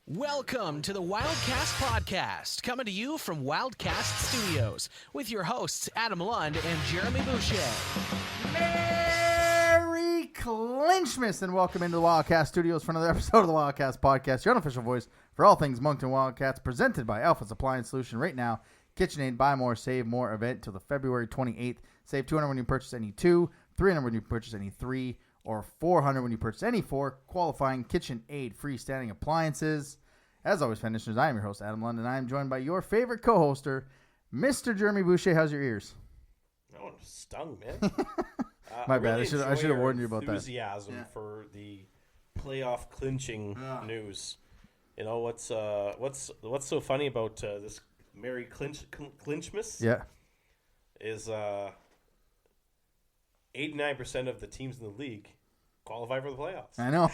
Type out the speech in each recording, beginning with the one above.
Welcome to the Wildcast podcast, coming to you from Wildcast Studios with your hosts Adam Lund and Jeremy Boucher. Merry Clinchmas and welcome into the Wildcast Studios for another episode of the Wildcast podcast, your unofficial voice for all things Moncton Wildcats, presented by Alpha's Appliance Solution. Right now, KitchenAid Buy More, Save More event till the February 28th. Save $200 when you purchase any 2, $300 when you purchase any 3, or $400 when you purchase any 4 qualifying KitchenAid freestanding appliances. As always, listeners, I am your host, Adam Lund, and I am joined by your favorite co-hoster, Mr. Jeremy Boucher. How's your ears? That one stung, man. My bad. I should have warned you about that. Enthusiasm for the playoff clinching news. You know what's so funny about this Merry Clinchmas? Yeah. Is 89% of the teams in the league qualify for the playoffs. I know.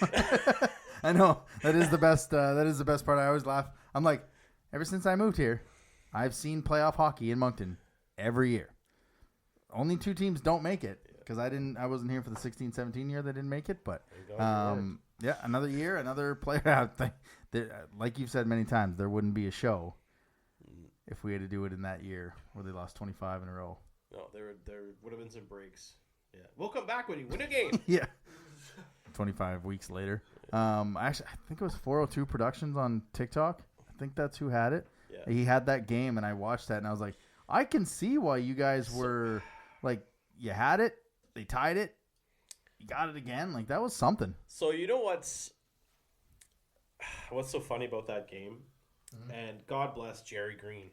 I know. That is the best. That is the best part. I always laugh. I'm like, ever since I moved here, I've seen playoff hockey in Moncton every year. Only 2 teams don't make it because I wasn't here for the 16-17 year that didn't make it. But yeah, another year, another player. Like you've said many times, there wouldn't be a show if we had to do it in that year where they lost 25 in a row. No, there would have been some breaks. Yeah, we'll come back when you win a game. Yeah. 25 weeks later. Actually, I think it was 402 Productions on TikTok. I think that's who had it. Yeah. He had that game, and I watched that, and I was like, I can see why you guys were like, you had it, they tied it, you got it again. Like, that was something. So you know what's so funny about that game? Mm-hmm. And God bless Jerry Green,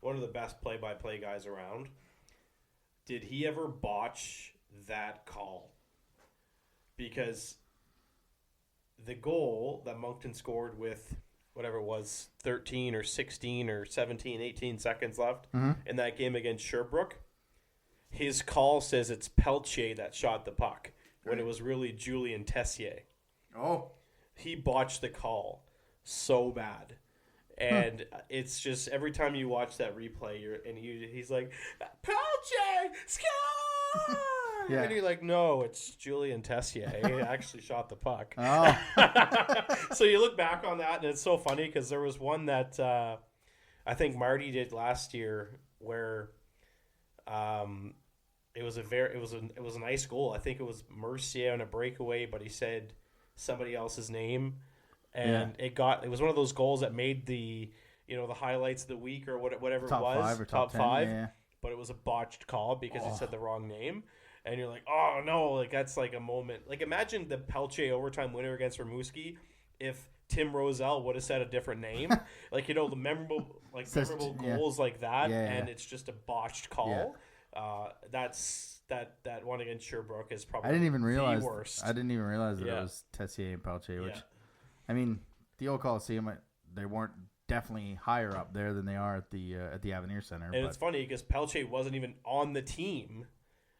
one of the best play-by-play guys around. Did he ever botch that call? Because the goal that Moncton scored with whatever it was, 13 or 16 or 17, 18 seconds left in that game against Sherbrooke, his call says it's Peltier that shot the puck when it was really Julien Tessier. Oh. He botched the call so bad. And it's just every time you watch that replay, he's like, Peltier, score! Yeah. And you're like, no, it's Julien Tessier. He actually shot the puck. Oh. So you look back on that, and it's so funny because there was one that I think Marty did last year where it was a nice goal. I think it was Mercier on a breakaway, but he said somebody else's name, and it was one of those goals that made the highlights of the week or whatever top it was, 5 or top 10, 5. Yeah. But it was a botched call because he said the wrong name. And you're like, oh, no, like that's like a moment. Like imagine the Peltier overtime winner against Rimouski if Tim Roselle would have said a different name. Like, the memorable goals like that, and it's just a botched call. Yeah. That one against Sherbrooke is probably the worst. I didn't even realize that it was Tessier and Peltier, which, I mean, the old Coliseum, they weren't definitely higher up there than they are at the Avenir Center. And it's funny because Peltier wasn't even on the team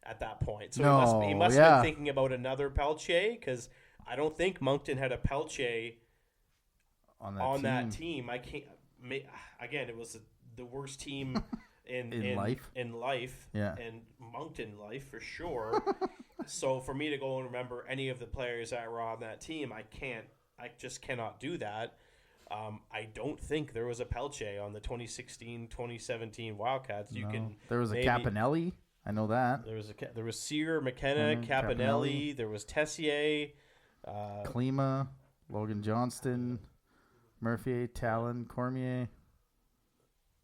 at that point. So he must have been thinking about another Peltier because I don't think Moncton had a Peltier on that team. I can't. Again, it was the worst team in life. Yeah. And Moncton life for sure. So for me to go and remember any of the players that were on that team, I just cannot do that. I don't think there was a Peltier on the 2016-2017 Wildcats. There was a Capinelli. I know that. There was Sear, McKenna, Capinelli. There was Tessier. Klima, Logan Johnston, Murphy, Talon, Cormier.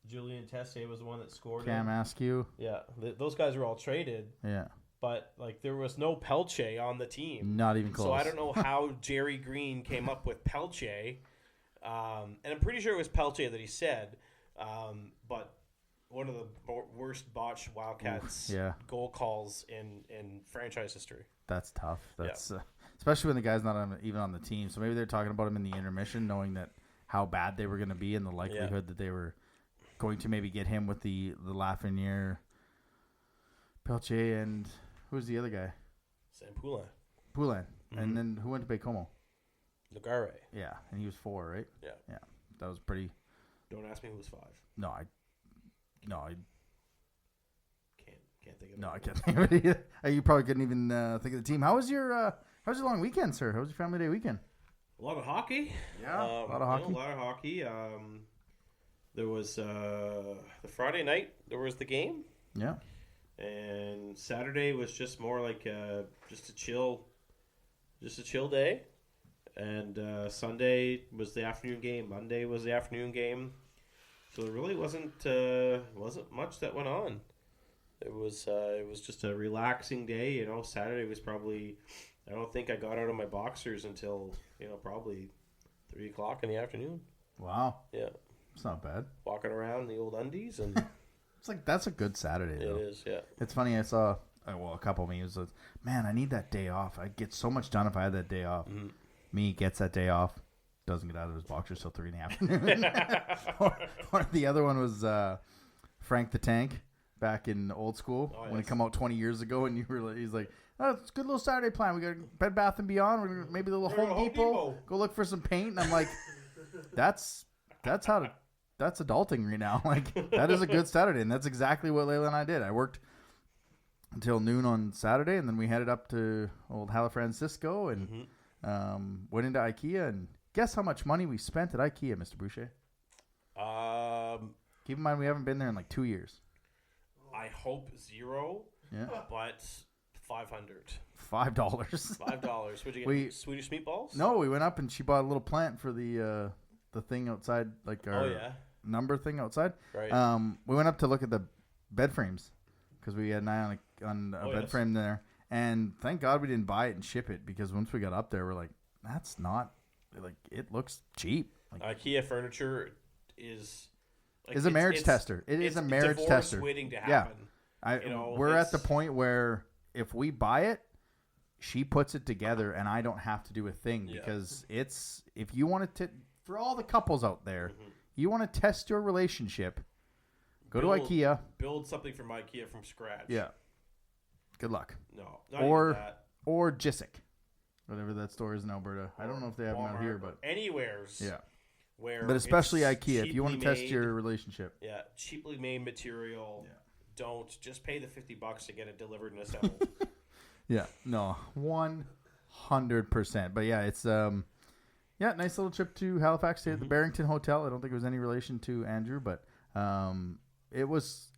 Julien Tessier was the one that scored. Cam Askew. Yeah, those guys were all traded. Yeah. But there was no Peltier on the team. Not even close. So I don't know how Jerry Green came up with Peltier. And I'm pretty sure it was Peltier that he said. But one of the worst botched Wildcats goal calls in franchise history. That's tough. That's especially when the guy's not even on the team. So maybe they're talking about him in the intermission, knowing that how bad they were going to be and the likelihood that they were going to maybe get him with the Lafreniere, Peltier, and who's the other guy? Sam Poulin. Mm-hmm. And then who went to Baie-Comeau? Legare. Yeah, and he was 4, right? Yeah. Yeah, that was pretty. Don't ask me who was 5. No, I can't think of it. No, I can't think of it either. You probably couldn't even think of the team. How was your long weekend, sir? How was your family day weekend? A lot of hockey. Yeah, a lot of hockey. A lot of hockey. There was the Friday night. There was the game. Yeah. And Saturday was just more like just a chill day. And Sunday was the afternoon game. Monday was the afternoon game. So there really wasn't much that went on. It was just a relaxing day. Saturday was probably, I don't think I got out of my boxers until probably 3:00 in the afternoon. Wow. Yeah. It's not bad. Walking around in the old undies and. It's like that's a good Saturday though. It is, yeah. It's funny. I saw a couple of memes. Man, I need that day off. I'd get so much done if I had that day off. Mm-hmm. Me gets that day off, doesn't get out of his boxers till 3 in the afternoon. or the other one was Frank the Tank back in old school when it come out 20 years ago, and he's like, "Oh, it's a good little Saturday plan. We got Bed Bath and Beyond. We're gonna maybe a little Home Depot. Go look for some paint." And I'm like, that's adulting right now. Like that is a good Saturday, and that's exactly what Layla and I did. I worked until noon on Saturday, and then we headed up to old Francisco and went into IKEA. And guess how much money we spent at IKEA, Mr. Boucher? Keep in mind we haven't been there in like 2 years. I hope 0. Yeah, but $500. $5. $5. Would you get Swedish meatballs? No, we went up and she bought a little plant for the thing outside, like our number thing outside. Right. We went up to look at the bed frames because we had an eye on a bed frame there, and thank God we didn't buy it and ship it, because once we got up there, we're like, that's not like, it looks cheap. Like, IKEA furniture is a marriage tester. It is a marriage tester. Waiting to happen. Yeah, we're at the point where if we buy it, she puts it together, and I don't have to do a thing, because it's, if you want to, for all the couples out there, you want to test your relationship, go to IKEA. Build something from IKEA from scratch. Yeah. Good luck. No, not even that. Or Jisic, whatever that store is in Alberta. I don't know if they have them out here, but anywheres. Yeah. But especially IKEA, if you want to test your relationship. Yeah, cheaply made material. Yeah. Don't just pay the $50 to get it delivered and assembled. Yeah, no, 100%. But yeah, it's nice little trip to Halifax. Stayed at the Barrington Hotel. I don't think it was any relation to Andrew, but it was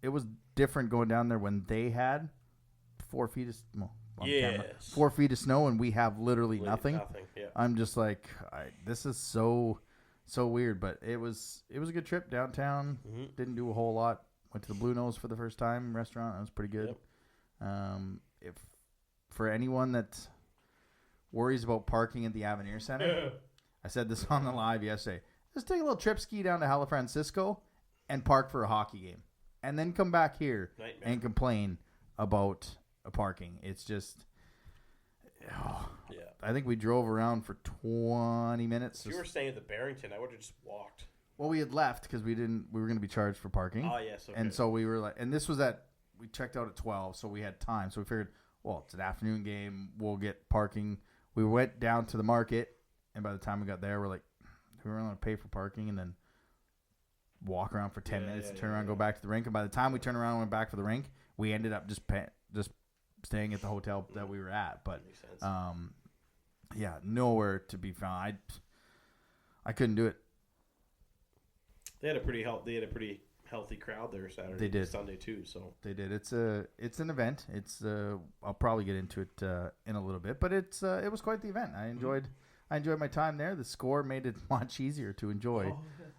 different going down there when they had 4 feet of 4 feet of snow, and we have literally nothing. Yeah. I'm just like, this is so weird, but it was a good trip downtown. Didn't do a whole lot. Went to the Blue Nose for the first time restaurant. That was pretty good. Yep. If for anyone that worries about parking at the Avenir Center, I said this on the live yesterday. Just take a little trip ski down to Hala Francisco and park for a hockey game, and then come back here and complain about a parking. It's just, I think we drove around for 20 minutes. If you were staying at the Barrington, I would have just walked. Well, we had left because we were going to be charged for parking. Oh, yes. Okay. And so we were like, and this was we checked out at 12, so we had time. So we figured, well, it's an afternoon game. We'll get parking. We went down to the market, and by the time we got there, we're like, we were going to pay for parking and then walk around for 10 minutes, turn around, go back to the rink. And by the time we turned around and went back for the rink, we ended up just staying at the hotel that we were at. But, nowhere to be found. I couldn't do it. They had a pretty healthy crowd there Saturday. They did. Sunday too. So they did. It's an event. I'll probably get into it in a little bit, but it was quite the event. I enjoyed my time there. The score made it much easier to enjoy.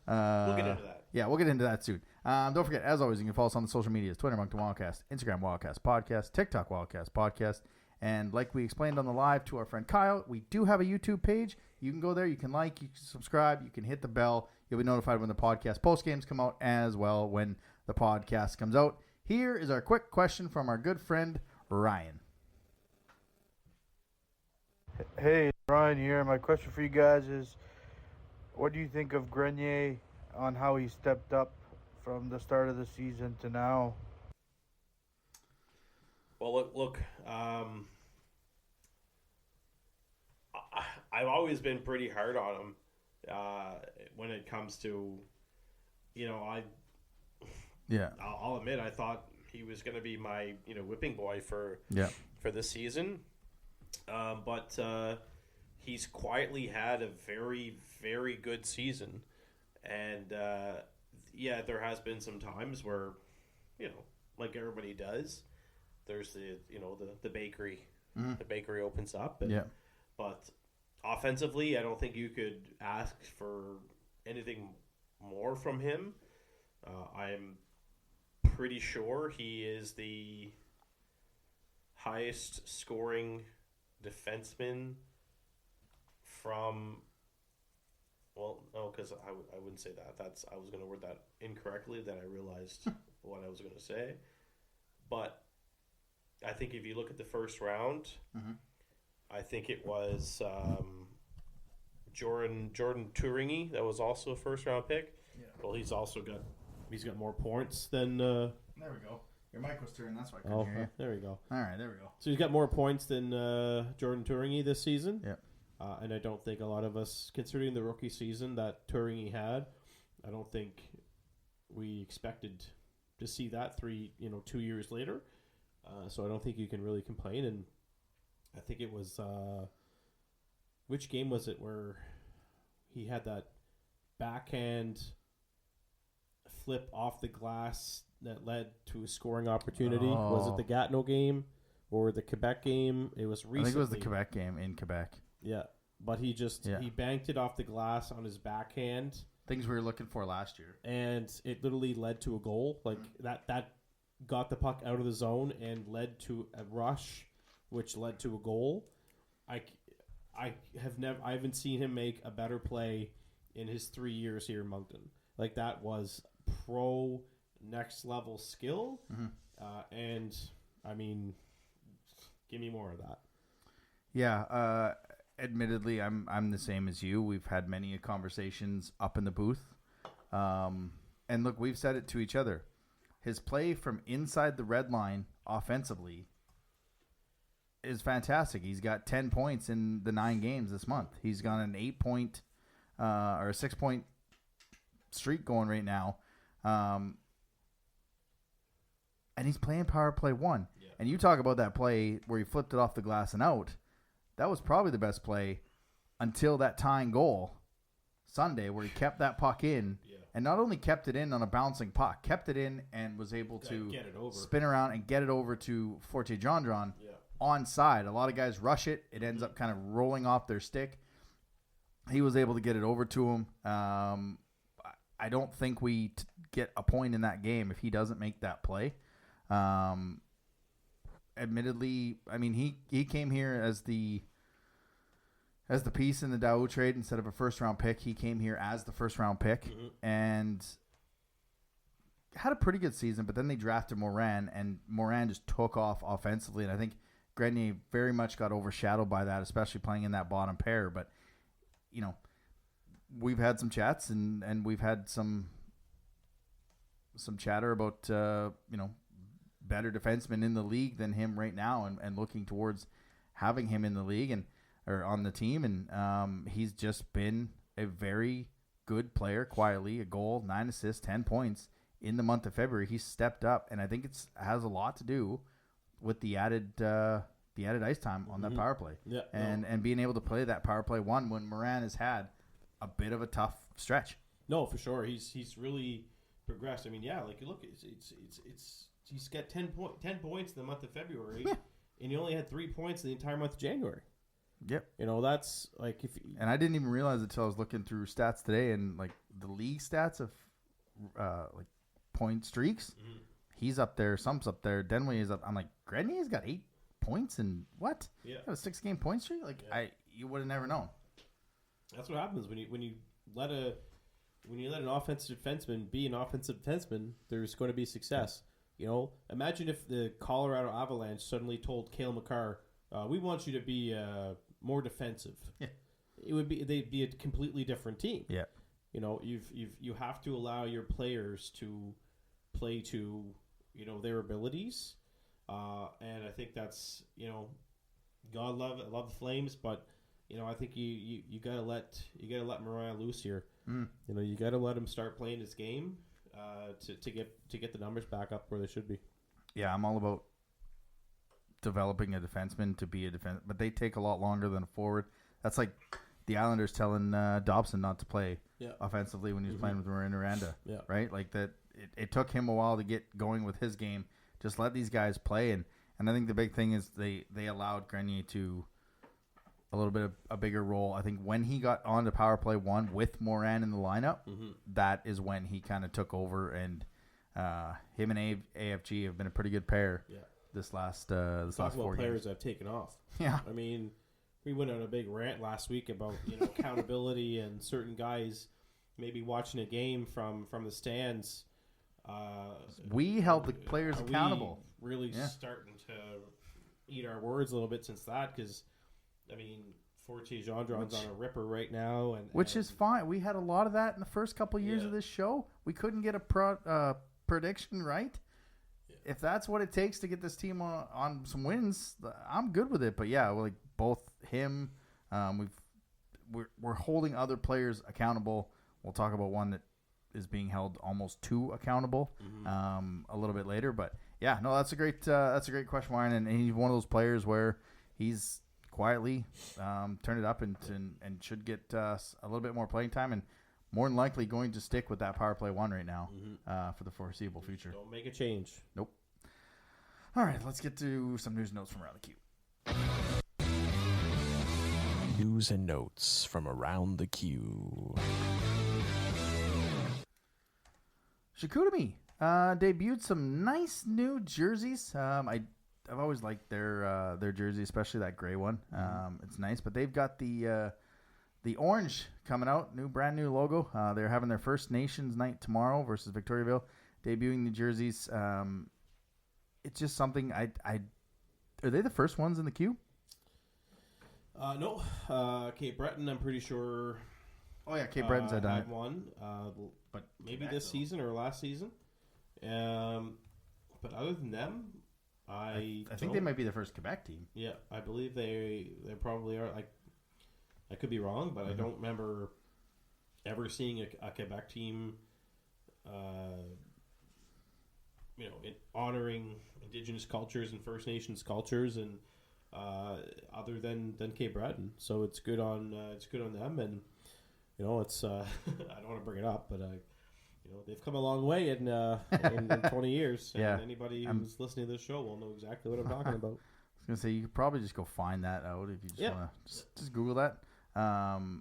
We'll get into that. Yeah, we'll get into that soon. Don't forget, as always, you can follow us on the social medias: Twitter, Moncton Wildcast; Instagram, Wildcast Podcast; TikTok, Wildcast Podcast. And like we explained on the live to our friend Kyle, we do have a YouTube page. You can go there. You can like, you can subscribe, you can hit the bell. You'll be notified when the podcast post games come out, as well when the podcast comes out. Here is our quick question from our good friend Ryan. Hey, Ryan here. My question for you guys is, what do you think of Grenier on how he stepped up from the start of the season to now? Well, look. I've always been pretty hard on him when it comes to, I'll admit I thought he was going to be my whipping boy for this season, but he's quietly had a very, very good season. And, yeah, there has been some times where, like everybody does, there's the bakery. The bakery opens up. But offensively, I don't think you could ask for anything more from him. I'm pretty sure he is the highest scoring defenseman from... Well, no, because I wouldn't say that. I was going to word that incorrectly. Then I realized what I was going to say. But I think if you look at the first round, I think it was Jordan Turingi that was also a first round pick. Yeah. Well, he's got more points than. There we go. Your mic was turned. That's why I couldn't hear you. There we go. All right, there we go. So he's got more points than Jordan Turingi this season. Yeah. And I don't think a lot of us, considering the rookie season that Turingi had, I don't think we expected to see that 2 years later. So I don't think you can really complain. And I think it was, which game was it where he had that backhand flip off the glass that led to a scoring opportunity? Oh. Was it the Gatineau game or the Quebec game? It was recently. I think it was the Quebec game in Quebec. Yeah, but he banked it off the glass on his backhand. Things we were looking for last year. And it literally led to a goal. Like that got the puck out of the zone and led to a rush, which led to a goal. I haven't seen him make a better play in his 3 years here in Moncton. Like, that was pro next level skill. And I mean, give me more of that. Yeah, admittedly, I'm the same as you. We've had many conversations up in the booth. And look, we've said it to each other. His play from inside the red line offensively is fantastic. He's got 10 points in the 9 games this month. He's got an 8-point or a 6-point streak going right now. And he's playing power play 1. Yeah. And you talk about that play where he flipped it off the glass and out. That was probably the best play until that tying goal Sunday where he kept that puck in. Yeah. And not only kept it in on a bouncing puck, kept it in and was able to spin around and get it over to Forte Jondron onside. A lot of guys rush it. It ends up kind of rolling off their stick. He was able to get it over to him. I don't think we get a point in that game if he doesn't make that play. Admittedly, I mean, he came here as the piece in the Daou trade instead of a first-round pick. He came here as the first-round pick and had a pretty good season, but then they drafted Morin, and Morin just took off offensively, and I think Grenier very much got overshadowed by that, especially playing in that bottom pair. But, we've had some chats, and we've had some chatter about, better defensemen in the league than him right now, and looking towards having him in the league or on the team. And he's just been a very good player quietly. A goal, 9 assists, 10 points in the month of February. He's stepped up, and I think it has a lot to do with the added ice time on that power play. Yeah, and being able to play that power play 1 when Morin has had a bit of a tough stretch. No, for sure. He's really progressed. I mean, yeah, like, look, he's got 10 points in the month of February, and he only had 3 points in the entire month of January. Yep. That's like and I didn't even realize it until I was looking through stats today, and like the league stats of like point streaks. He's up there. Some's up there. Denway is up. I'm like, Grenier's got 8 points and what? Yeah, got a 6-game point streak. Like you would have never known. That's what happens when you let an offensive defenseman be an offensive defenseman. There's going to be success. Imagine if the Colorado Avalanche suddenly told Cale Makar, "We want you to be more defensive." Yeah, they'd be a completely different team. Yeah, you have to allow your players to play to their abilities, and I think that's God love the Flames, but I think you gotta let Mariah loose here. You gotta let him start playing his game to get the numbers back up where they should be. Yeah, I'm all about developing a defenseman to be a defense, but they take a lot longer than a forward. That's like the Islanders telling Dobson not to play Yeah. offensively when he was playing with Miranda, Yeah. right? Like that. It took him a while to get going with his game. Just let these guys play, and I think the big thing is they allowed Grenier to a little bit of a bigger role. I think when he got on to power play 1 with Moran in the lineup, that is when he kind of took over, and him and AFG have been a pretty good pair. Yeah. This last Talk about 4 players games. that have taken off. Yeah. I mean, we went on a big rant last week about accountability and certain guys maybe watching a game from the stands. We held the players Are accountable. We really starting to eat our words a little bit since that, because I mean, Fortier Gendron's on a ripper right now, Which is fine. We had a lot of that in the first couple of years of this show. We couldn't get a prediction right. Yeah. If that's what it takes to get this team on some wins, I'm good with it. But yeah, like both him, we're holding other players accountable. We'll talk about one that is being held almost too accountable a little bit later. But yeah, no, that's a great question, Warren, and he's one of those players where he's quietly turned it up and should get a little bit more playing time, and more than likely going to stick with that power play 1 right now for the foreseeable future. Don't make a change. Nope. All right, let's get to some news and notes from around the queue. News and notes from around the queue. Chicoutimi debuted some nice new jerseys. I've always liked their jersey, especially that gray one. It's nice, but they've got the orange coming out, brand new logo. They're having their First Nations night tomorrow versus Victoriaville, debuting the jerseys. It's just something are they the first ones in the queue? No, Cape Breton, I'm pretty sure. Oh yeah, Cape Breton's had done it. One, but maybe Quebec, this season or last season. But other than them, I think they might be the first Quebec team. Yeah, I believe they probably are. I could be wrong, but I don't remember ever seeing a Quebec team, honoring Indigenous cultures and First Nations cultures, and other than Cape Breton. So it's good on them, and it's I don't want to bring it up, but they've come a long way in 20 years. And yeah. Anybody who's listening to this show will know exactly what I'm talking about. I was gonna say you could probably just go find that out if you just want to just Google that.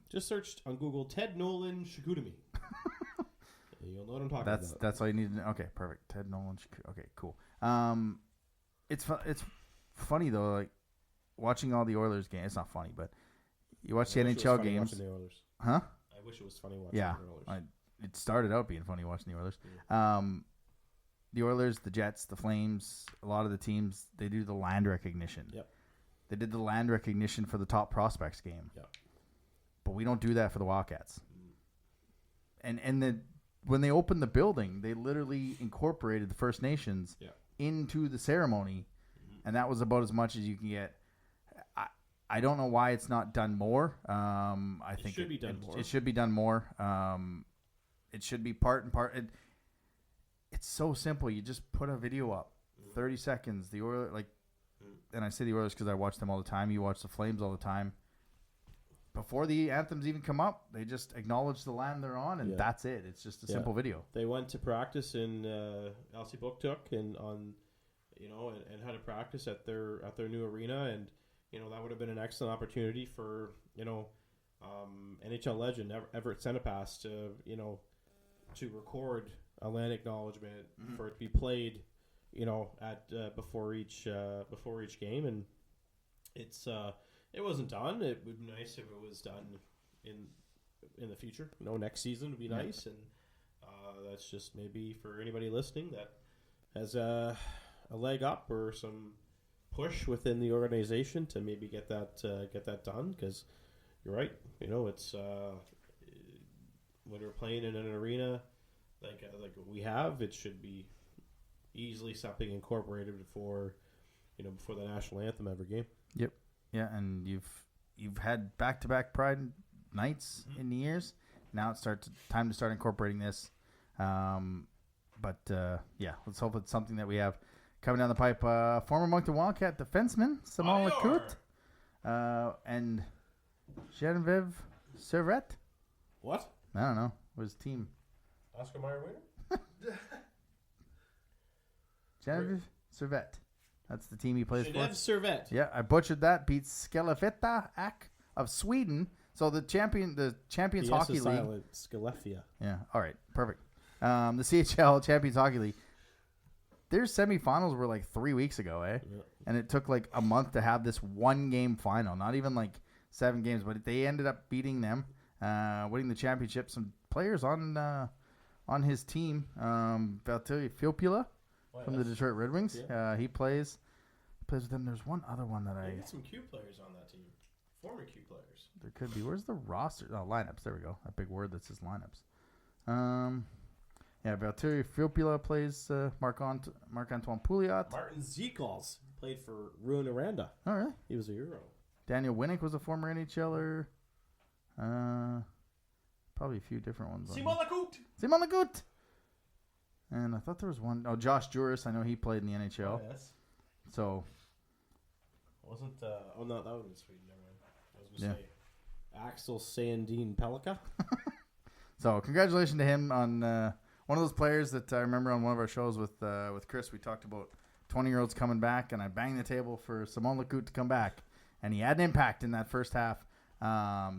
Just search on Google Ted Nolan Chicoutimi. You'll know what I'm talking about. That's all you need to know. Okay, perfect. Ted Nolan. Okay, cool. It's funny though, like watching all the Oilers games. It's not funny, but you watch the NHL games. The Oilers. Huh? I wish it was funny watching the Oilers. It started out being funny watching the Oilers. The Oilers, the Jets, the Flames, a lot of the teams, they do the land recognition. Yep. They did the land recognition for the top prospects game. Yep. But we don't do that for the Wildcats. And when they opened the building, they literally incorporated the First Nations into the ceremony, and that was about as much as you can get. I don't know why it's not done more. I think should be done more. It should be done more. It should be part and part. It's so simple. You just put a video up, 30 seconds. The Oilers, and I say the Oilers because I watch them all the time. You watch the Flames all the time. Before the anthems even come up, they just acknowledge the land they're on, and that's it. It's just a simple video. They went to practice in Elsie Booktook and how to practice at their new arena, and that would have been an excellent opportunity for NHL legend Everett Senepass to record a land acknowledgement for it to be played, at before each game, and it wasn't done. It would be nice if it was done in the future. Next season would be nice, and that's just maybe for anybody listening that has a leg up or some push within the organization to maybe get that done, because you're right. It's when we're playing in an arena like we have, it should be easily something incorporated before the national anthem every game. Yep. Yeah, and you've had back-to-back Pride nights in the years. Now it's time to start incorporating this. But let's hope it's something that we have coming down the pipe. Former Moncton Wildcat defenseman Samal Lacoute, and Genevieve Servette? What? I don't know. What was his team? Oscar Mayer winner? Genevieve Servette. That's the team he plays Genève for. Servette. Yeah, I butchered that. Beats Skellefteå Ak of Sweden. So the Champions Hockey League. Silent. Skellefteå. Yeah. All right. Perfect. The CHL Champions Hockey League. Their semifinals were like 3 weeks ago, eh? Yeah. And it took like a month to have this 1-game final. Not even like 7 games, but they ended up beating them, winning the championship. Some players on his team, Valtteri Filppula from the Detroit Red Wings. Yeah. He plays with them. There's one other one that Maybe some Q players on that team. Former Q players. There could be. Where's the roster? Oh, lineups. There we go. That big word that says lineups. Yeah, Valtteri Filppula plays Marc-Antoine Pouliot. Martin Zekals played for Rouen Aranda. Oh, really? He was a Euro. Daniel Winnick was a former NHLer. Probably a few different ones. Simon Lacoute. Simon Lacoute. And I thought there was one. Oh, Josh Juris. I know he played in the NHL. Oh, yes. So. Wasn't. Oh, no, that was in Sweden. Never mind. I was Yeah. going to say Axel Sandin Pelika. So, congratulations to him on one of those players that I remember on one of our shows with Chris. We talked about 20-year-olds coming back, and I banged the table for Simon Lacoute to come back. And he had an impact in that first half.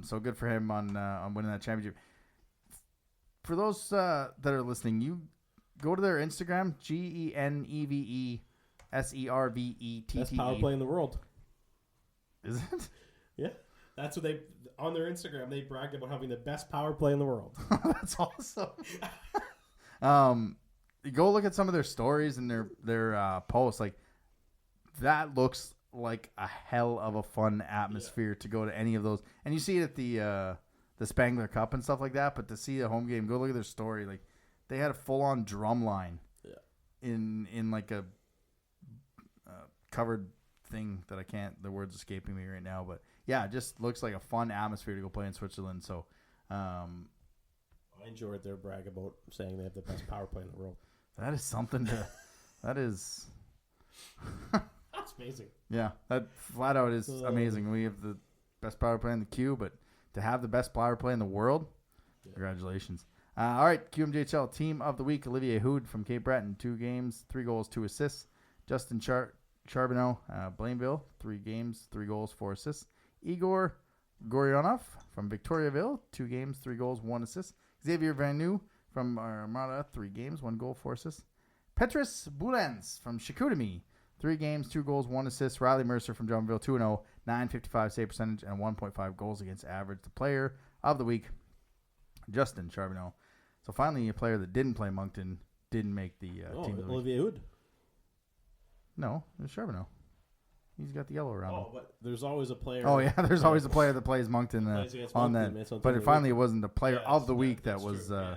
So good for him on winning that championship. For those that are listening, you go to their Instagram, GeneveseRvettte. Best power play in the world. Is it? Yeah. That's what they, on their Instagram, they bragged about having the best power play in the world. That's awesome. You go look at some of their stories and their posts. Like, that looks like a hell of a fun atmosphere to go to any of those. And you see it at the Spangler Cup and stuff like that. But to see a home game, go look at their story. Like, they had a full-on drum line in like a covered thing that I can't. The word's escaping me right now, but yeah, it just looks like a fun atmosphere to go play in Switzerland. So, I enjoyed their brag about saying they have the best power play in the world. that is something to. That is. That's amazing. Yeah, that flat out is amazing. We have the best power play in the queue, but to have the best power play in the world, congratulations. All right, QMJHL Team of the Week, Olivier Hood from Cape Breton, 2 games, 3 goals, 2 assists. Justin Charbonneau, Blainville, 3 games, 3 goals, 4 assists. Igor Gorionov from Victoriaville, 2 games, 3 goals, 1 assist. Xavier Vanu from Armada, 3 games, 1 goal, 4 assists. Petrus Boulens from Chicoutimi, 3 games, 2 goals, 1 assist. Riley Mercer from Drummondville, 2-0, 955 save percentage, and 1.5 goals against average. The player of the week, Justin Charbonneau. So finally, a player that didn't play Moncton didn't make the team of the week. Olivier Hood. No, it was Charbonneau. He's got the yellow around him. Oh, but there's always a player. Oh, yeah, there's always a player that plays Moncton plays against on Moncton, that. it's on But team of the finally, week. it wasn't the player of the week that that's was true.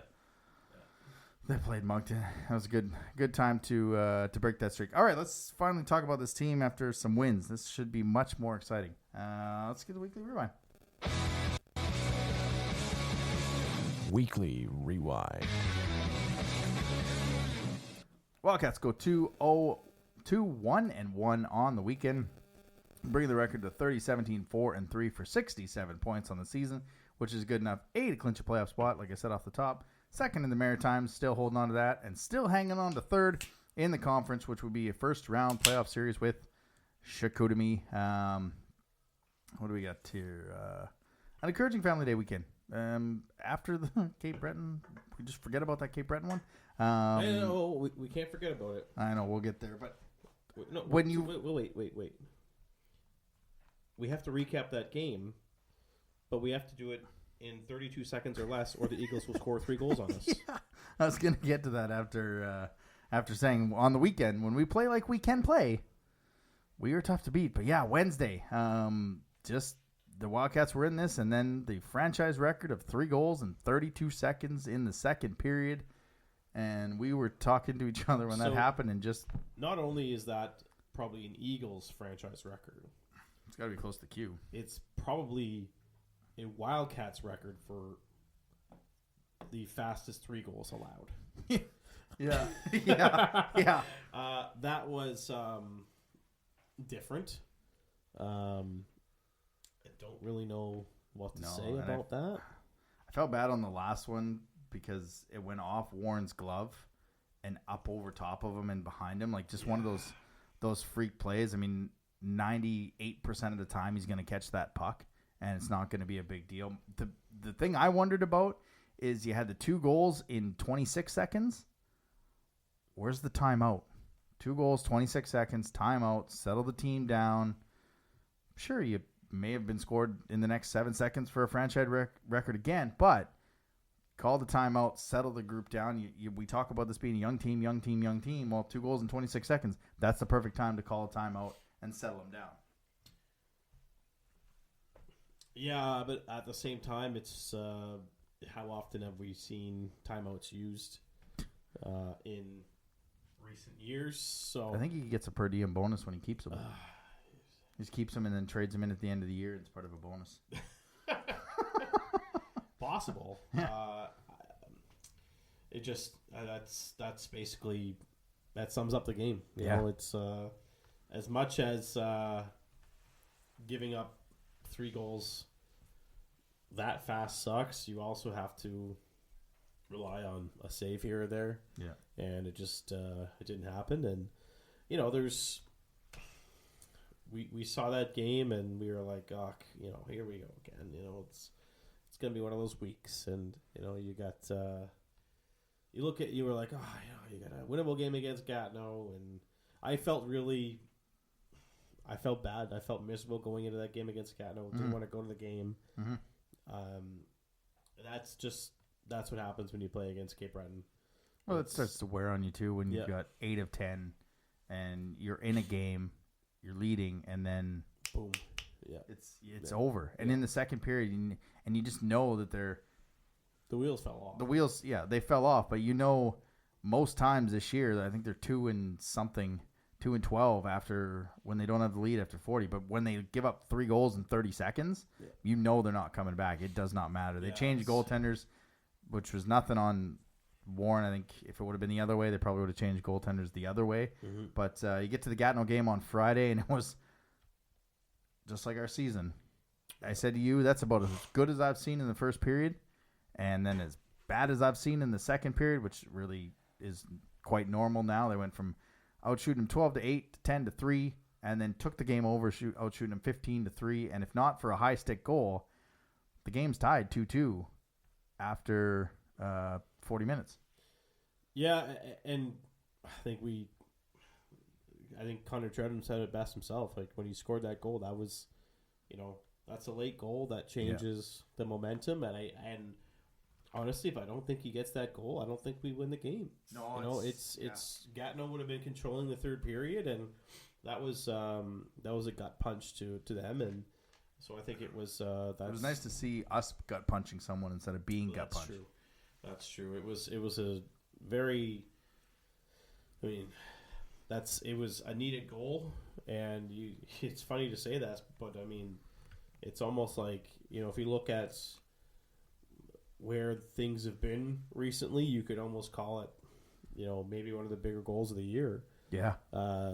that played Moncton. That was a good time to break that streak. All right, let's finally talk about this team after some wins. This should be much more exciting. Let's get the weekly rewind. Weekly Rewind. Wildcats go 2-1-1 on the weekend, bringing the record to 30-17, 4-3 for 67 points on the season, which is good enough to clinch a playoff spot, like I said off the top. Second in the Maritimes, still holding on to that, and still hanging on to third in the conference, which would be a first-round playoff series with Chicoutimi. What do we got here? An encouraging Family Day weekend. After the Cape Breton, we just forget about that Cape Breton one. No, we can't forget about it. I know, we'll get there, but No, when you wait. We have to recap that game, but we have to do it in 32 seconds or less, or the Eagles will score 3 goals on us. Yeah, I was gonna get to that after saying on the weekend when we play like we can play, we are tough to beat. But yeah, Wednesday, just the Wildcats were in this, and then the franchise record of 3 goals in 32 seconds in the second period. And we were talking to each other when that happened, and just not only is that probably an Eagles franchise record, it's got to be close to Q. It's probably a Wildcats record for the fastest 3 goals allowed. Yeah. That was different. I don't really know what to No, say and about that. I felt bad on the last one because it went off Warren's glove and up over top of him and behind him. Like, just one of those freak plays. I mean, 98% of the time he's going to catch that puck, and it's not going to be a big deal. The thing I wondered about is you had the 2 goals in 26 seconds. Where's the timeout? 2 goals, 26 seconds, timeout, settle the team down. Sure, you may have been scored in the next 7 seconds for a franchise record again, but call the timeout, settle the group down. We talk about this being a young team. Well, 2 goals in 26 seconds. That's the perfect time to call a timeout and settle them down. Yeah, but at the same time, it's how often have we seen timeouts used in recent years? So I think he gets a per diem bonus when he keeps them. He just keeps them and then trades them in at the end of the year. It's part of a bonus. Possible. It just that's basically that sums up the game. You know, it's as much as giving up 3 goals that fast sucks. You also have to rely on a save here or there. Yeah, and it just it didn't happen. And you know, we saw that game and we were like, oh, you know, here we go again. You know, it's gonna be one of those weeks. And you know, you got you were like, oh, you know, you got a winnable game against Gatineau, and I felt bad. I felt miserable going into that game against Gatineau. Didn't want to go to the game. Mm-hmm. That's what happens when you play against Cape Breton. Well, it starts to wear on you too when you've got 8 of 10 and you're in a game, you're leading, and then boom, it's over. And in the second period, and you just know that the wheels fell off. The wheels, they fell off. But you know, most times this year, I think they're 2-12 after when they don't have the lead after 40. But when they give up 3 goals in 30 seconds, you know they're not coming back. It does not matter. They changed goaltenders, which was nothing on Warren. I think if it would have been the other way, they probably would have changed goaltenders the other way. Mm-hmm. But you get to the Gatineau game on Friday, and it was just like our season. I said to you, that's about as good as I've seen in the first period, and then as bad as I've seen in the second period, which really is quite normal now. They went from outshooting them 12-8 to 10-3, and then took the game over, outshooting them 15-3. And if not for a high stick goal, the game's tied 2-2 after 40 minutes. Yeah, and I think Connor Tredham said it best himself. Like, when he scored that goal, that was, you know, that's a late goal that changes the momentum. And honestly, if I don't think he gets that goal, I don't think we win the game. No, you know, it's Gatineau would have been controlling the third period, and that was a gut punch to them. And so I think it was it was nice to see us gut punching someone instead of being gut punched. True. That's true. It was a very, I mean, it was a needed goal, and it's funny to say that, but I mean, it's almost like, you know, if you look at where things have been recently, you could almost call it, you know, maybe one of the bigger goals of the year. Yeah.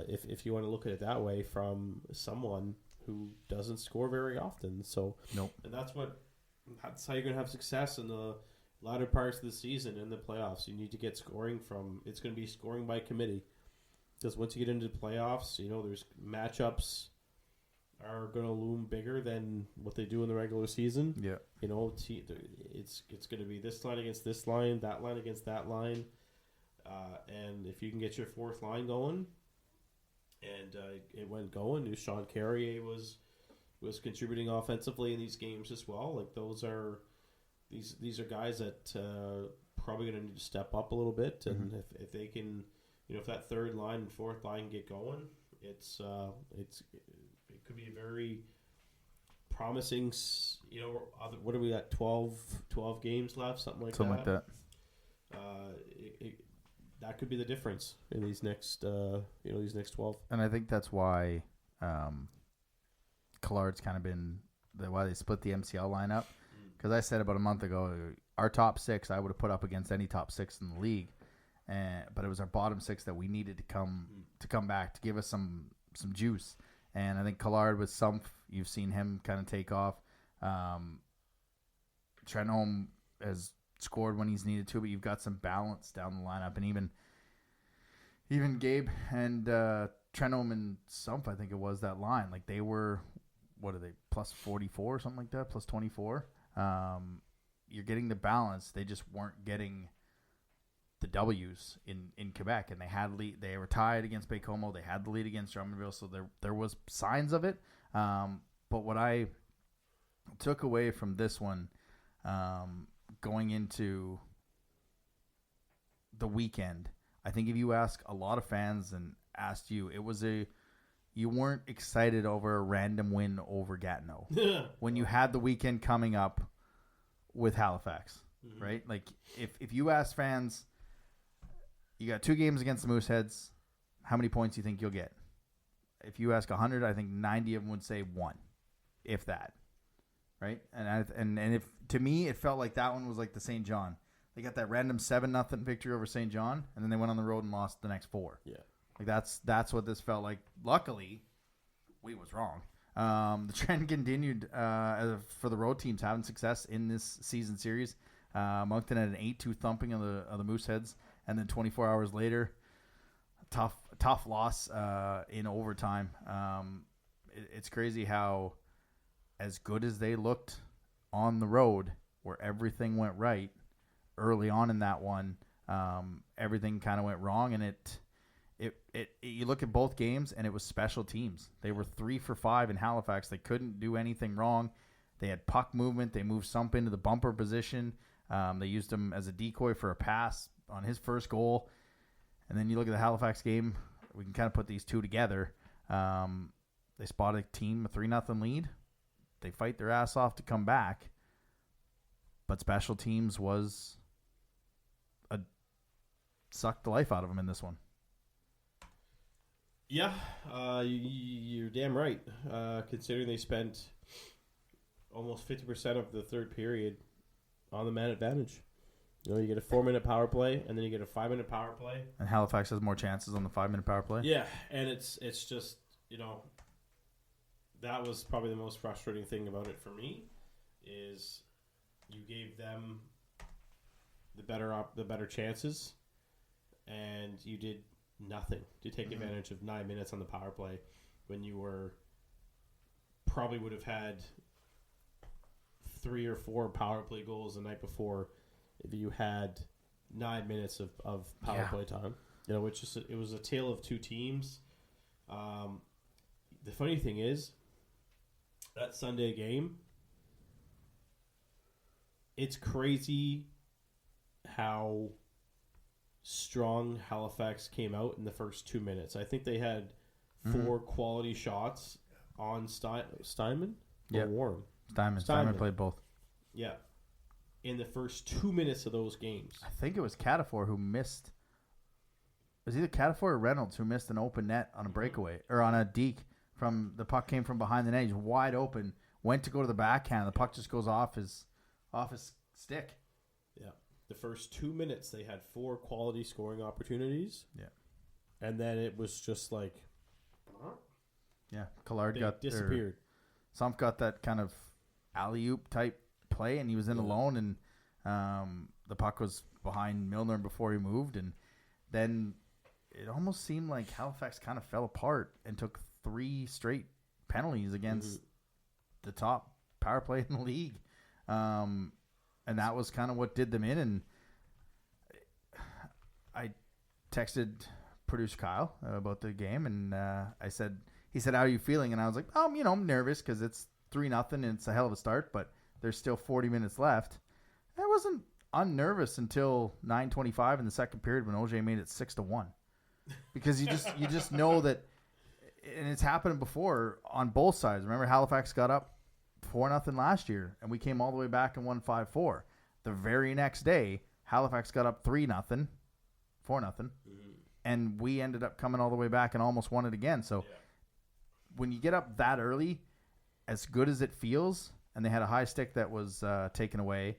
If you want to look at it that way, from someone who doesn't score very often. So nope. And that's how you're going to have success in the latter parts of the season in the playoffs. You need to get scoring from. It's going to be scoring by committee, because once you get into the playoffs, you know, there's matchups are going to loom bigger than what they do in the regular season. Yeah. You know, it's going to be this line against this line, that line against that line. And if you can get your fourth line going, and it went going, Sean Carrier was contributing offensively in these games as well. Like, these are guys that probably going to need to step up a little bit. And if they can, you know, if that third line and fourth line get going, it could be a very promising, you know, what are we at, 12 games left, something like that. That could be the difference in these next 12. And I think that's why Collard's kind of been why they split the MCL lineup. Because I said about a month ago, our top 6 I would have put up against any top 6 in the league, but it was our bottom 6 that we needed to come back to give us some juice. And I think Collard with you've seen him kind of take off. Trenholm has scored when he's needed to, but you've got some balance down the lineup, and even Gabe and Trenholm and Sumpf, I think it was that line. Like they were, what are they, plus 44 or something like that, plus 24. You're getting the balance. They just weren't getting the W's in Quebec, and they were tied against Baie-Comeau. They had the lead against Drummondville, so there was signs of it. But what I took away from this one, going into the weekend, I think if you ask a lot of fans and asked you, you weren't excited over a random win over Gatineau when you had the weekend coming up with Halifax, right? Like if you ask fans, you got 2 games against the Mooseheads, how many points do you think you'll get? If you ask 100, I think 90 of them would say 1, if that, right? And if to me it felt like that one was like the St. John. They got that random 7-0 victory over St. John, and then they went on the road and lost the next 4. Yeah, like that's what this felt like. Luckily, we was wrong. The trend continued for the road teams having success in this season series. Moncton had an 8-2 thumping of the Mooseheads, and then 24 hours later, tough loss in overtime. It's crazy how, as good as they looked on the road, where everything went right early on in that one, everything kind of went wrong, and it you look at both games, and it was special teams. They were 3 for 5 in Halifax. They couldn't do anything wrong. They had puck movement. They moved Sump into the bumper position. They used him as a decoy for a pass on his first goal. And then you look at the Halifax game. We can kind of put these two together. They spot a team, a 3-0 lead. They fight their ass off to come back. But special teams sucked the life out of them in this one. Yeah, you're damn right. Considering they spent almost 50% of the third period on the man advantage. You get a 4-minute power play, and then you get a 5-minute power play. And Halifax has more chances on the 5-minute power play. Yeah, and it's just, that was probably the most frustrating thing about it for me, is you gave them the better chances, and you did nothing to take advantage of 9 minutes on the power play when you probably would have had 3 or 4 power play goals the night before if you had 9 minutes of power play time. It was a tale of 2 teams. The funny thing is, that Sunday game, it's crazy how strong Halifax came out in the first 2 minutes. I think they had 4 quality shots on Steinman or Warren. Steinman played both. Yeah. In the first 2 minutes of those games. I think it was Catafor who missed. It was either Catafor or Reynolds who missed an open net on a breakaway or on a deke. From the puck came from behind the net. He's wide open. Went to go to the backhand. The puck just goes off his stick. Yeah. The first 2 minutes, they had 4 quality scoring opportunities. Yeah. And then it was just like... Yeah. Collard disappeared. Sumpf got that kind of alley-oop type play, and he was in alone, and the puck was behind Milner before he moved. And then it almost seemed like Halifax kind of fell apart and took 3 straight penalties against the top power play in the league. And that was kind of what did them in. And I texted producer Kyle about the game, and he said, how are you feeling? And I was like, I'm nervous because it's 3-0 and it's a hell of a start, but there's still 40 minutes left. I wasn't unnervous until 9:25 in the second period when OJ made it 6-1, because you just know that, and it's happened before on both sides. Remember, Halifax got up 4-0 last year, and we came all the way back and won 5-4. The very next day, Halifax got up 3-0, 4-0, and we ended up coming all the way back and almost won it again. So when you get up that early, as good as it feels, and they had a high stick that was taken away,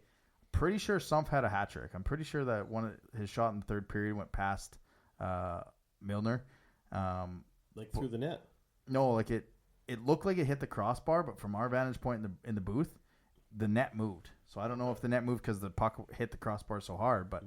pretty sure Sumpf had a hat trick. I'm pretty sure that one of his shot in the third period went past Milner. Through the net? No, it looked like it hit the crossbar, but from our vantage point in the booth, the net moved. So I don't know if the net moved because the puck hit the crossbar so hard, but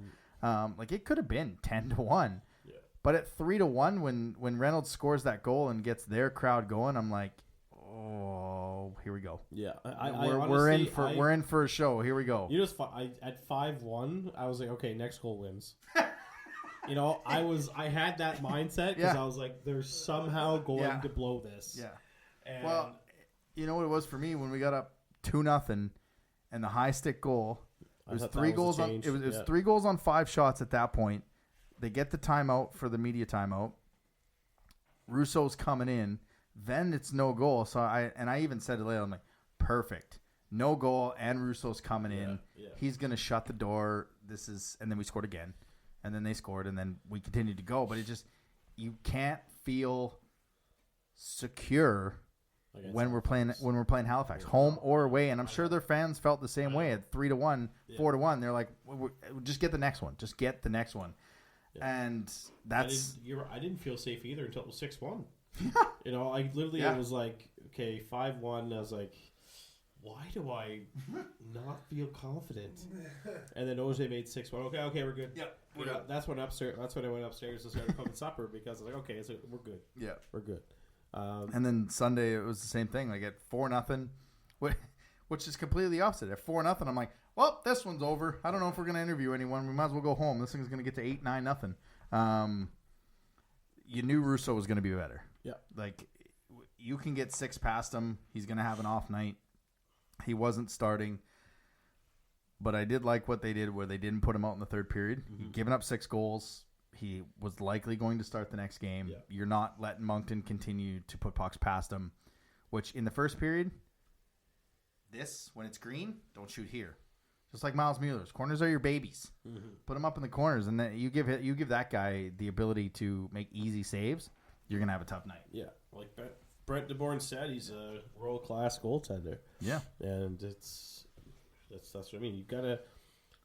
like it could have been 10-1. Yeah. But at 3-1, when Reynolds scores that goal and gets their crowd going, I'm like, oh, here we go. Yeah, we're in for a show. Here we go. You just at 5-1, I was like, okay, next goal wins. You know, I had that mindset because I was like, they're somehow going to blow this. Yeah. And Well, you know what it was for me when we got up 2-0 and the high stick goal. It was thought three that was goals a on. change. It was Yeah. 3 goals on 5 shots at that point. They get the timeout for the media timeout. Russo's coming in. Then it's no goal. So I even said it later. I'm like, perfect, no goal, and Russo's coming in. Yeah. He's gonna shut the door. And then we scored again, and then they scored, and then we continued to go. But it just, you can't feel secure when we're playing Halifax, home or away, and I'm sure their fans felt the same way at 3-1, 4-1. They're like, just get the next one, just get the next one, and that's. I didn't feel safe either until it was 6-1. You know, I literally it was like, okay, 5-1. I was like, why do I not feel confident? And then OJ made 6-1. Okay, we're good. Yep, we're good. That's when I went upstairs to start cooking supper because I was like, okay, so we're good. Yeah, we're good. And then Sunday it was the same thing. Like at 4-0, which is completely opposite. At 4-0, I'm like, well, this one's over. I don't know if we're gonna interview anyone. We might as well go home. This thing's gonna get to 8-9-0. You knew Russo was gonna be better. Yeah, like you can get 6 past him. He's gonna have an off night. He wasn't starting, but I did like what they did where they didn't put him out in the third period. Mm-hmm. He'd given up 6 goals. He was likely going to start the next game. Yeah. You're not letting Moncton continue to put pucks past him, which in the first period, when it's green, don't shoot here. Just like Miles Mueller's. Corners are your babies. Mm-hmm. Put them up in the corners, and then you give that guy the ability to make easy saves. You're going to have a tough night. Yeah, like Brent DeBourne said, he's a world-class goaltender. Yeah. And that's what I mean.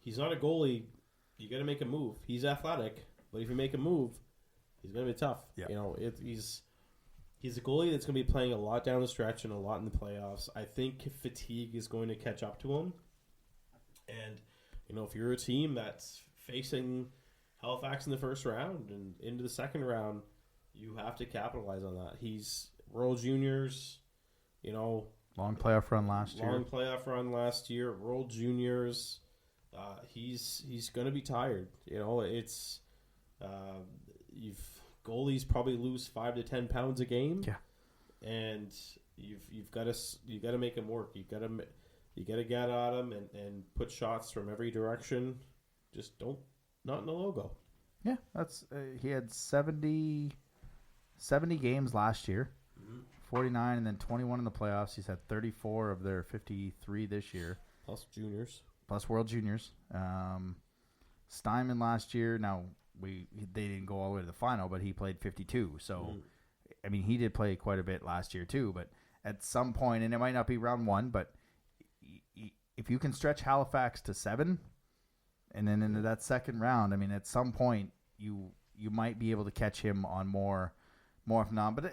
He's not a goalie. You got to make a move. He's athletic, but if you make a move, he's going to be tough. Yeah. You know, he's a goalie that's going to be playing a lot down the stretch and a lot in the playoffs. I think fatigue is going to catch up to him. And, you know, if you're a team that's facing Halifax in the first round and into the second round, you have to capitalize on that. He's World Juniors, you know. Long playoff run last year. World Juniors. He's going to be tired. You know, it's goalies probably lose 5 to 10 pounds a game. Yeah. And you've got to make him work. You got to get at him and put shots from every direction. Just not in the logo. Yeah, that's he had 70 games last year, 49, and then 21 in the playoffs. He's had 34 of their 53 this year. Plus juniors. Plus World Juniors. Steinman last year, now they didn't go all the way to the final, but he played 52. So, I mean, he did play quite a bit last year too. But at some point, and it might not be round 1, but if you can stretch Halifax to 7, and then into that second round, I mean, at some point, you might be able to catch him on more if not. But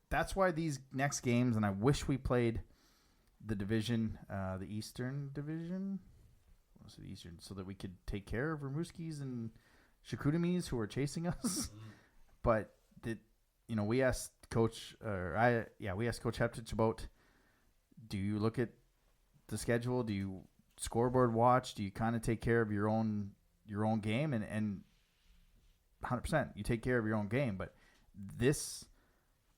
that's why these next games, and I wish we played the division, the Eastern Division, what's the Eastern, so that we could take care of Rimouskis and Chicoutimis who are chasing us. But we asked Coach Heptich about, do you look at the schedule? Do you scoreboard watch? Do you kind of take care of your own game? And 100%, you take care of your own game. But this,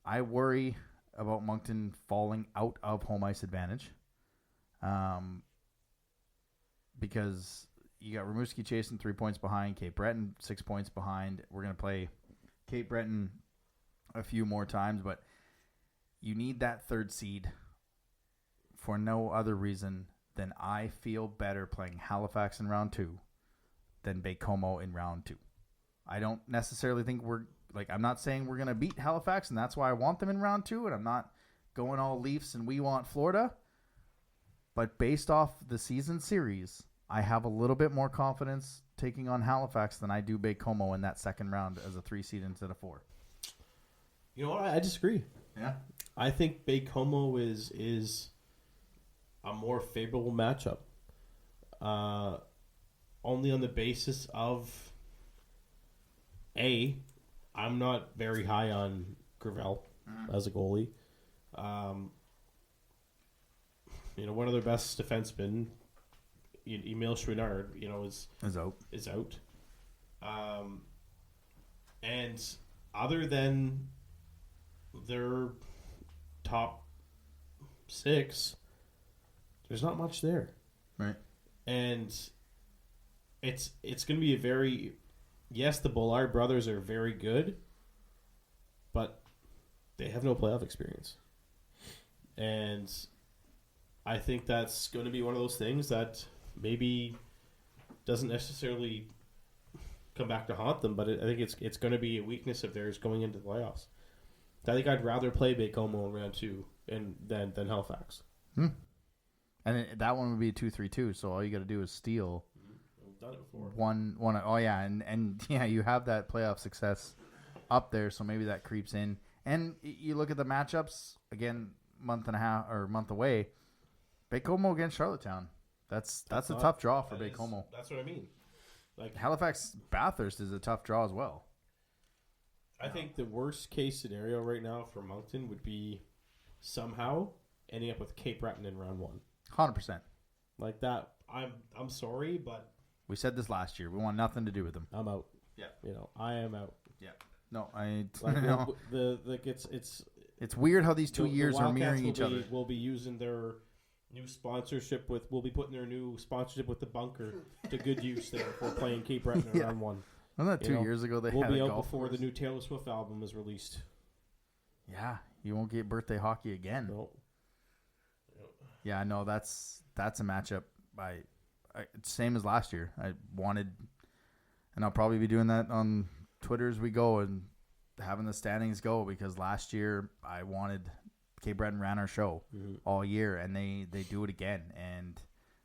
I worry about Moncton falling out of home ice advantage, because you got Rimouski chasing 3 points behind, Cape Breton 6 points behind. We're going to play Cape Breton a few more times, but you need that third seed for no other reason than I feel better playing Halifax in round 2 than Baie-Comeau in round 2. I don't necessarily think I'm not saying we're going to beat Halifax, and that's why I want them in round 2, and I'm not going all Leafs and we want Florida. But based off the season series, I have a little bit more confidence taking on Halifax than I do Baie-Comeau in that second round as a 3 seed instead of 4. You know what? I disagree. Yeah. I think Baie-Comeau is a more favorable matchup. only on the basis of I'm not very high on Gravel as a goalie. One of their best defensemen, Emil Chouinard, is out. And other than their top 6, there's not much there. Right. And it's going to be the Bullard brothers are very good, but they have no playoff experience. And I think that's going to be one of those things that maybe doesn't necessarily come back to haunt them, but I think it's going to be a weakness of theirs going into the playoffs. I think I'd rather play Baie-Comeau in round 2 than Halifax. And that one would be a 2-3-2, so all you got to do is steal. We've done it before. One. Oh yeah, and you have that playoff success up there, so maybe that creeps in. And you look at the matchups again, month away. Baie-Comeau against Charlottetown. That's a tough draw for Baie-Comeau. That's what I mean. Like Halifax Bathurst is a tough draw as well. I think the worst case scenario right now for Moncton would be somehow ending up with Cape Breton in round 1. 100%. Like that. I'm sorry, but we said this last year. We want nothing to do with them. I'm out. Yeah. I am out. Yeah. No, I. Like, it's weird how these 2 years are mirroring each other. We'll be using their new sponsorship we'll be putting their new sponsorship with the bunker to good use there for playing Cape Breton in round 1. Wasn't that 2 years ago? We'll be out before the new Taylor Swift album is released. Yeah, you won't get birthday hockey again. No. Yeah, no, that's a matchup. Same as last year. I wanted, and I'll probably be doing that on Twitter as we go and having the standings go, because last year I wanted Cape Breton ran our show all year, and they do it again. And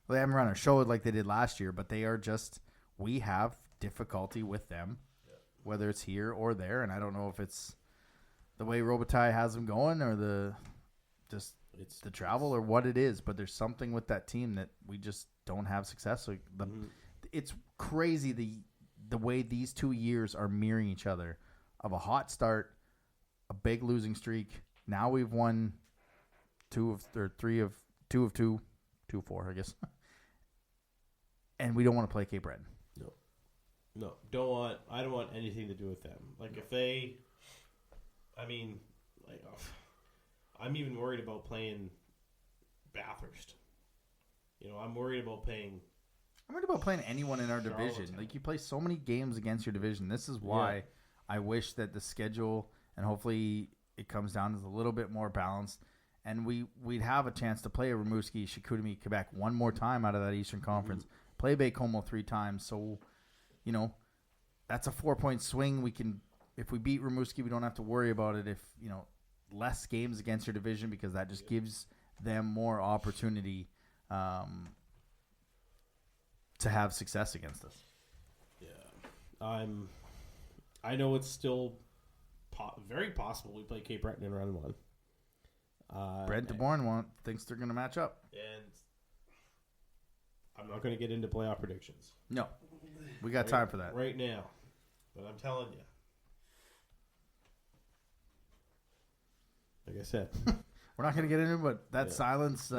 they haven't run our show like they did last year, but they are just, we have difficulty with them, whether it's here or there. And I don't know if it's the way Robitaille has them going or it's the travel or what it is, but there's something with that team that we just don't have success. So it's crazy the way these 2 years are mirroring each other, of a hot start, a big losing streak. Now we've won 2 of 4, I guess. And we don't want to play Cape Breton. No, I don't want anything to do with them. Like I'm even worried about playing Bathurst. I'm worried about playing anyone in our division. Like, you play so many games against your division. This is why I wish that the schedule, and hopefully it comes down as a little bit more balanced, and we'd have a chance to play a Rimouski, Chicoutimi, Quebec one more time out of that Eastern Conference. Play Baie-Comeau 3 times. So, that's a 4-point swing. We can, if we beat Rimouski, we don't have to worry about it. If, less games against your division, because that just gives them more opportunity to have success against us. Yeah. I know it's still very possible we play Cape Breton in round 1. Brent DeBourne thinks they're going to match up. And I'm not going to get into playoff predictions. No. We got time for that. Right now. But I'm telling you. Like I said. We're not going to get into it, but that silence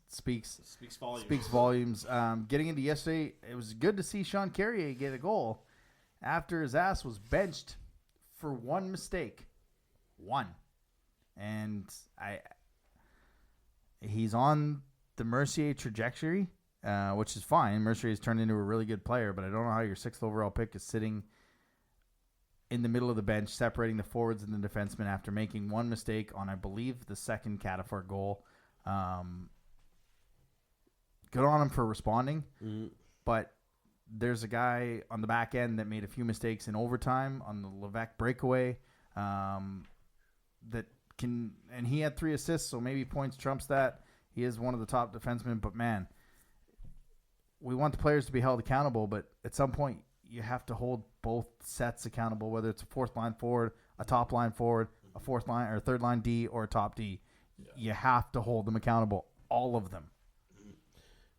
speaks volumes. Speaks volumes. Getting into yesterday, it was good to see Sean Carrier get a goal after his ass was benched for one mistake. One. And he's on the Mercier trajectory, which is fine. Mercier has turned into a really good player, but I don't know how your 6th overall pick is sitting in the middle of the bench, separating the forwards and the defensemen after making one mistake on, I believe, the second Catafort goal. Good on him for responding, but there's a guy on the back end that made a few mistakes in overtime on the Levesque breakaway that can, and he had 3 assists, so maybe points trumps that. He is one of the top defensemen, but man, we want the players to be held accountable, but at some point you have to hold both sets accountable, whether it's a 4th line forward, a top line forward, a 4th line or 3rd line D, or a top D. Yeah. You have to hold them accountable, all of them.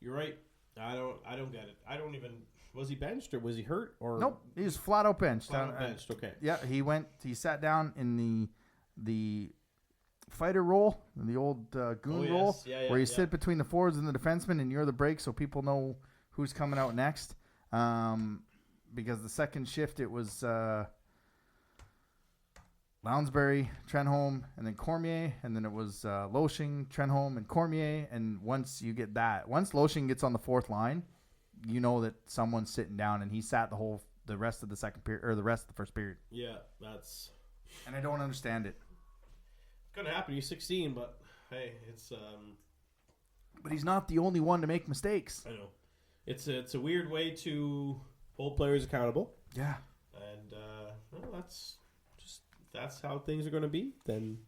You're right. I don't get it. I don't even. Was he benched or was he hurt or? Nope, he was flat out benched. Flat out benched. Okay. Yeah, he sat down in the fighter role, the old goon role, where you sit between the forwards and the defensemen, and you're the break, so people know who's coming out next. Because the second shift, it was Lounsbury, Trenholm, and then Cormier, and then it was Loshing, Trenholm, and Cormier. And once Loshing gets on the fourth line, you know that someone's sitting down, and he sat the rest of the second period or the rest of the first period. Yeah, that's. And I don't understand it. Gonna happen. He's 16, but hey, it's. But he's not the only one to make mistakes. I know. It's a weird way to hold players accountable. Yeah. And that's how things are going to be. Then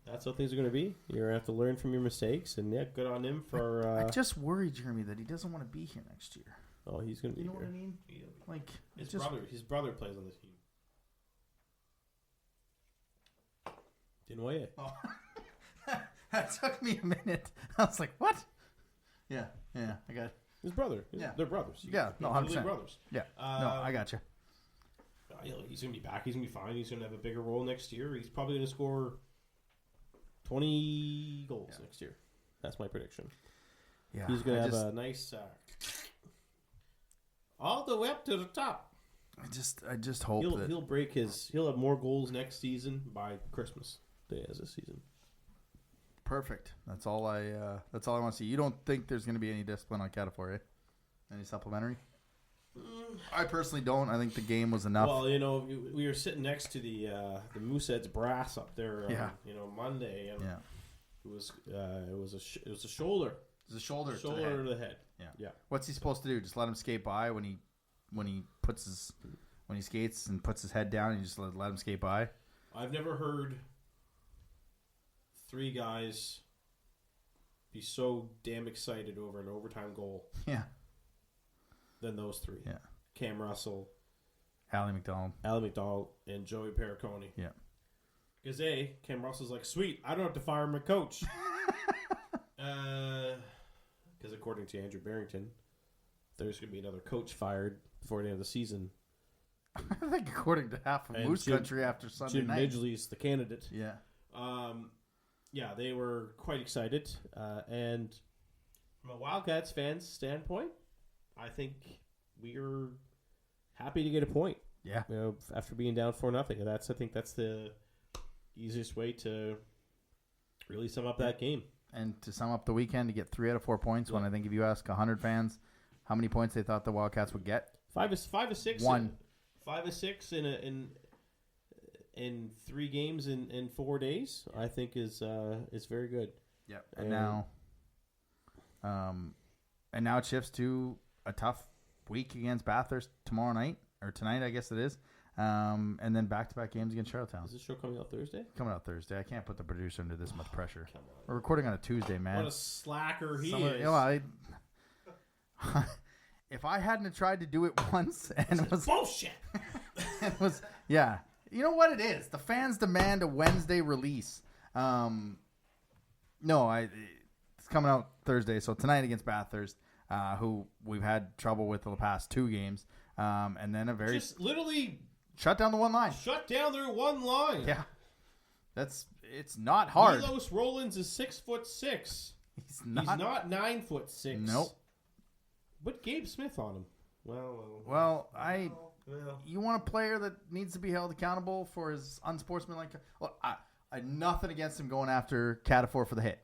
that's how things are going to be. You're going to have to learn from your mistakes. And yeah, good on him for. I just worry, Jeremy, that he doesn't want to be here next year. Oh, he's going to be. You know here. what I mean? Like his brother plays on the team. Dinoye. Oh. That took me a minute. I was like, what? Yeah, I got it. His brother. They're brothers. Yeah, no, 100%. Brothers. Yeah, no, I got you. He's going to be back. He's going to be fine. He's going to have a bigger role next year. He's probably going to score 20 goals next year. That's my prediction. Yeah, he's going to have a nice all the way up to the top. I just hope he'll have more goals next season by Christmas Day as a season. Perfect. That's all I want to see. You don't think there's going to be any discipline on Catafor, eh? Any supplementary? I personally don't. I think the game was enough. Well, we were sitting next to the Mooseheads brass up there. Monday. And it was a shoulder. It was a shoulder to the head. Yeah. What's he supposed to do? Just let him skate by when he skates and puts his head down, and you just let him skate by? I've never heard 3 guys be so damn excited over an overtime goal. Yeah. Than those 3. Yeah. Cam Russell, Allie McDonald, and Joey Perricone. Yeah. Because Cam Russell's like, sweet, I don't have to fire my coach. Because according to Andrew Barrington, there's going to be another coach fired before the end of the season. I think according to half of Moose Country after Sunday night. Jim Midgley's the candidate. Yeah. They were quite excited. And from a Wildcats fan's standpoint, I think we're happy to get a point. Yeah. After being down 4-0. I think that's the easiest way to really sum up that game. And to sum up the weekend, to get 3 out of 4 points, when I think if you ask 100 fans how many points they thought the Wildcats would get. 5 of 6. 1. 5 of 6 in 3 games in 4 days, I think is very good. Yeah. And now it shifts to a tough week against Bathurst tonight, I guess it is. And then back-to-back games against Charlottetown. Is this show coming out Thursday? Coming out Thursday. I can't put the producer under this much pressure. Come on. We're recording on a Tuesday, man. What a slacker he is. If I hadn't tried to do it once and it was bullshit. Yeah. You know what it is? The fans demand a Wednesday release. It's coming out Thursday. So tonight against Bathurst, who we've had trouble with the past 2 games, and then just literally shut down the one line. Shut down their one line. Yeah, it's not hard. Milos Rollins is 6'6". He's not 9'6". Nope. Put Gabe Smith on him. You want a player that needs to be held accountable for his unsportsmanlike. Well, I nothing against him going after Catafor for the hit.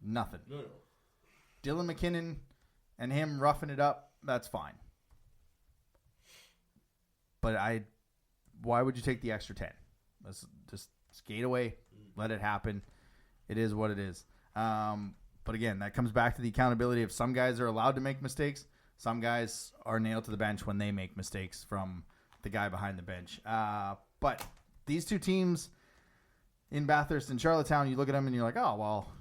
Nothing. No. Dylan McKinnon and him roughing it up, that's fine. But why would you take the extra 10? Let's just skate away. Let it happen. It is what it is. But again, that comes back to the accountability of some guys are allowed to make mistakes. Some guys are nailed to the bench when they make mistakes from the guy behind the bench. But these 2 teams in Bathurst and Charlottetown, you look at them and you're like, oh, well,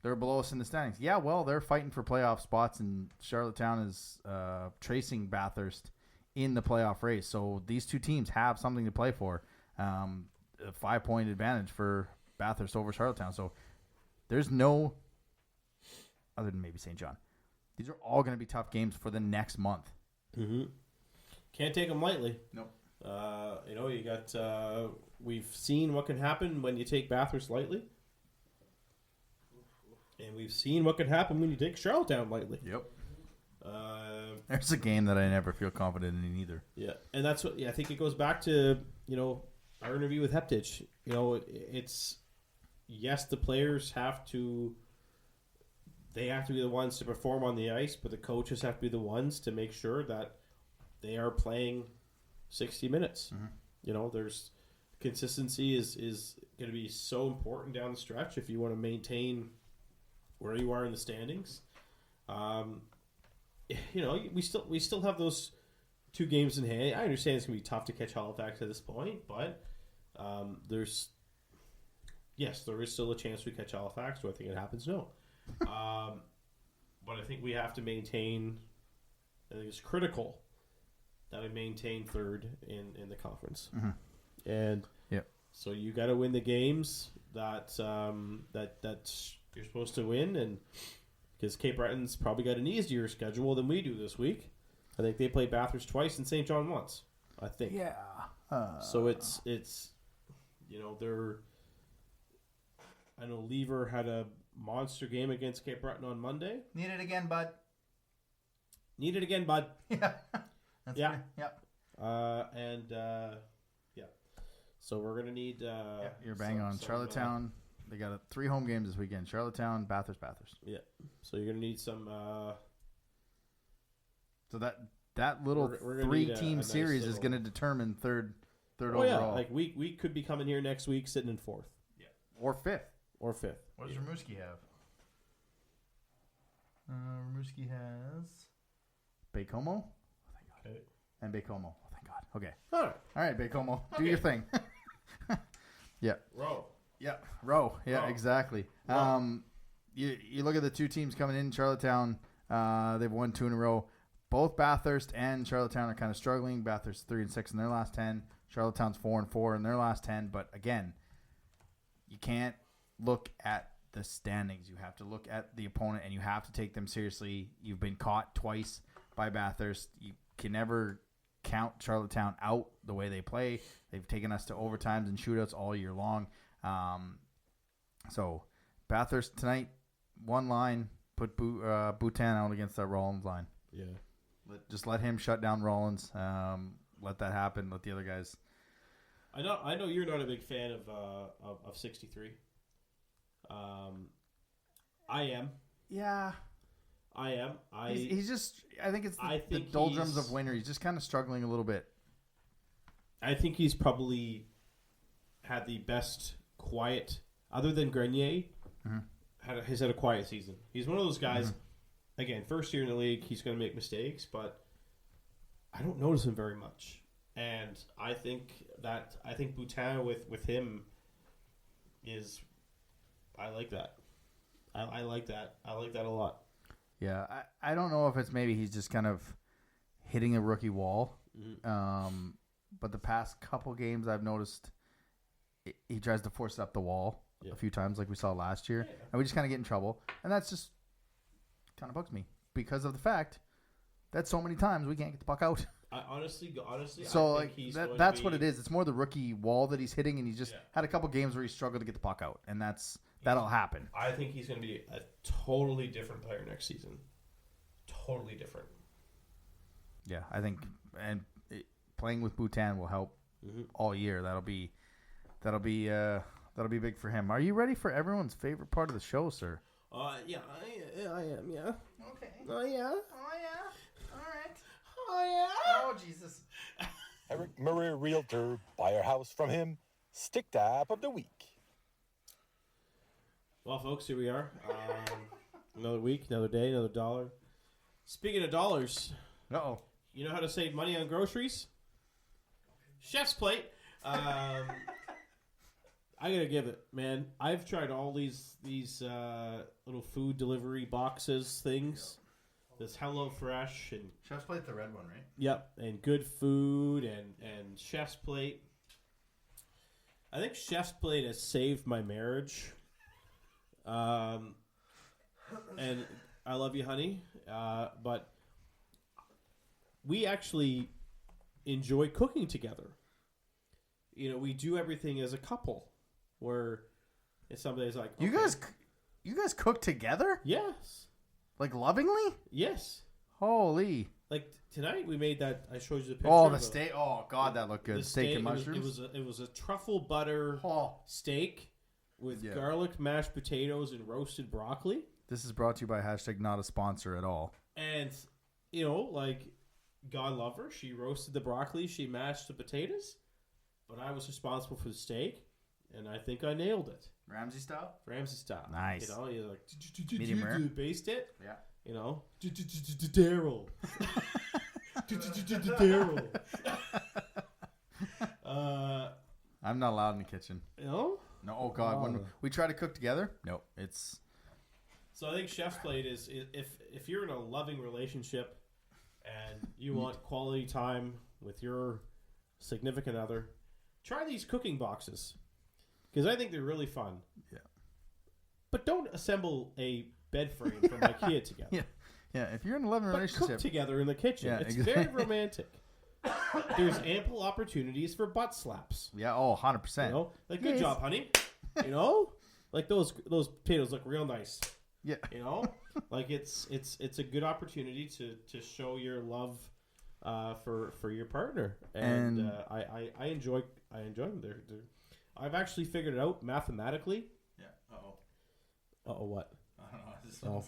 they're below us in the standings. Yeah, well, they're fighting for playoff spots, and Charlottetown is tracing Bathurst in the playoff race. So these 2 teams have something to play for. A 5-point advantage for Bathurst over Charlottetown. So there's no, other than maybe St. John, These are all going to be tough games for the next month. Mm-hmm. Can't take them lightly. Nope. You got. We've seen what can happen when you take Bathurst lightly, and we've seen what can happen when you take Charlottetown lightly. Yep. There's a game that I never feel confident in either. Yeah, and that's what. Yeah, I think it goes back to our interview with Heptich. It's yes, the players have to. They have to be the ones to perform on the ice, but the coaches have to be the ones to make sure that they are playing 60 minutes. Mm-hmm. There's consistency is going to be so important down the stretch if you want to maintain where you are in the standings. We still have those 2 games in hand. I understand it's going to be tough to catch Halifax at this point, but there is still a chance we catch Halifax. Do I think it happens? No. But I think we have to maintain. I think it's critical that we maintain third in the conference, and so you got to win the games that you're supposed to win, and because Cape Breton's probably got an easier schedule than we do this week. I think they play Bathurst twice and St. John once. I think. Yeah. So it's they're. I know Lever had a monster game against Cape Breton on Monday. Need it again, bud. Yeah. That's yeah. Pretty, yep. So we're gonna need. You're bang on. Charlottetown. They got 3 home games this weekend. Charlottetown, Bathurst. Yeah. So you're gonna need some. So that little we're 3-team nice series is going to determine third Oh overall. yeah, like we could be coming here next week sitting in 4th. Yeah. Or 5th. What does Rimouski have? Rimouski has Baie-Comeau. Oh, thank God. Okay. And Baie-Comeau. Oh, thank God. Okay. All right, Baie-Comeau. Do your thing. Yeah. Row. Yeah. Row. Yeah, Row. Exactly. Row. You look at the 2 teams coming in. Charlottetown, they've won 2 in a row. Both Bathurst and Charlottetown are kind of struggling. Bathurst 3-6 in their last 10. Charlottetown's 4-4 in their last 10. But again, you can't look at the standings. You have to look at the opponent, and you have to take them seriously. You've been caught twice by Bathurst. You can never count Charlottetown out the way they play. They've taken us to overtimes and shootouts all year long. So Bathurst tonight, one line, put Boutin out against that Rollins line. Yeah. Just let him shut down Rollins. Let that happen. Let the other guys. I know you're not a big fan of 63. I am. Yeah. I am. He's just. I think it's the doldrums of winter. He's just kind of struggling a little bit. I think he's probably had the best quiet, other than Grenier. Mm-hmm. Has had a quiet season. He's one of those guys. Mm-hmm. Again, first year in the league, he's going to make mistakes, but I don't notice him very much. And I think Boutin with him is. I like that. I like that. I like that a lot. Yeah, I don't know if it's maybe he's just kind of hitting a rookie wall. Mm-hmm. But the past couple games I've noticed he tries to force it up the wall a few times like we saw last year. Yeah. And we just kind of get in trouble. And that's just kind of bugs me because of the fact that so many times we can't get the puck out. Honestly, so I think that's what it is. It's more the rookie wall that he's hitting, and he's just had a couple games where he struggled to get the puck out, and that'll happen. I think he's going to be a totally different player next season. Totally different. Yeah, I think, and playing with Boutin will help all year. That'll be big for him. Are you ready for everyone's favorite part of the show, sir? Yeah, I am. Yeah. Okay. Oh yeah. Oh yeah. All right. Oh yeah. Oh Jesus. Eric Murray, realtor. Buy our house from him. Stick tap of the week. Well, folks, here we are. Another week, another day, another dollar. Speaking of dollars, you know how to save money on groceries? Chef's Plate. I gotta give it, man. I've tried all these little food delivery boxes things. This Hello Fresh and Chef's Plate, the red one, right? Yep, and Good Food and Chef's Plate. I think Chef's Plate has saved my marriage. And I love you, honey. But we actually enjoy cooking together. We do everything as a couple. Where it's some days like, You okay, guys cook together? yes, Like lovingly? yes. Holy. Like tonight, we made that. I showed you the picture. Oh, of the steak. Oh, God, that looked good. the Steak and it was- mushrooms. It was a truffle butter Oh. steak with Yeah. garlic, mashed potatoes, and roasted broccoli. This is brought to you by hashtag not a sponsor at all. And like, God love her. She roasted the broccoli. She mashed the potatoes. But I was responsible for the steak, and I think I nailed it. Ramsay style? Ramsay style. Nice. You're like, Medium rare? baste it. Yeah. Daryl. Daryl. I'm not allowed in the kitchen. No? No, oh God, when Oh. we try to cook together, no, it's So I think Chef's Plate is if you're in a loving relationship and you want quality time with your significant other, try these cooking boxes because I think they're really fun. Yeah. But don't assemble a bed frame from IKEA together. yeah. If you're in a loving But relationship, cook together in the kitchen. Yeah, It's exactly. very romantic. There's ample opportunities for butt slaps. yeah, oh, 100%. Like good Yes. job, honey. Like those potatoes look real nice. Yeah, Like it's a good opportunity to show your love for your partner, and I enjoy them. They're I've actually figured it out mathematically. yeah. Oh, what? I don't know.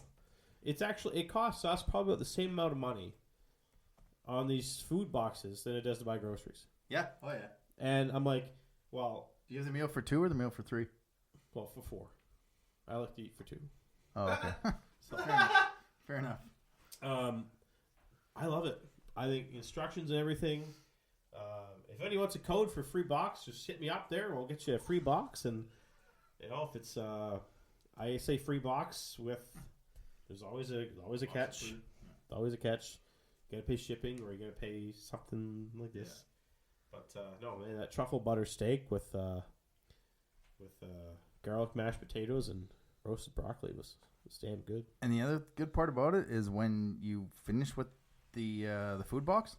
It costs us probably about the same amount of money on these food boxes than it does to buy groceries. Yeah, oh yeah. And I'm like, well, Do you have the meal for 2 or the meal for 3? for 4. I like to eat for 2. Oh, okay. So, Fair enough. I love it. I think instructions and everything. If anyone wants a code for free box, just hit me up there. We'll get you a free box. And if it's I say free box with, there's always a catch. Always a catch. You gotta pay shipping or you gotta pay something like this. Yeah. But no, man, that truffle butter steak with garlic mashed potatoes and roasted broccoli was damn good. And the other good part about it is when you finish with the food box,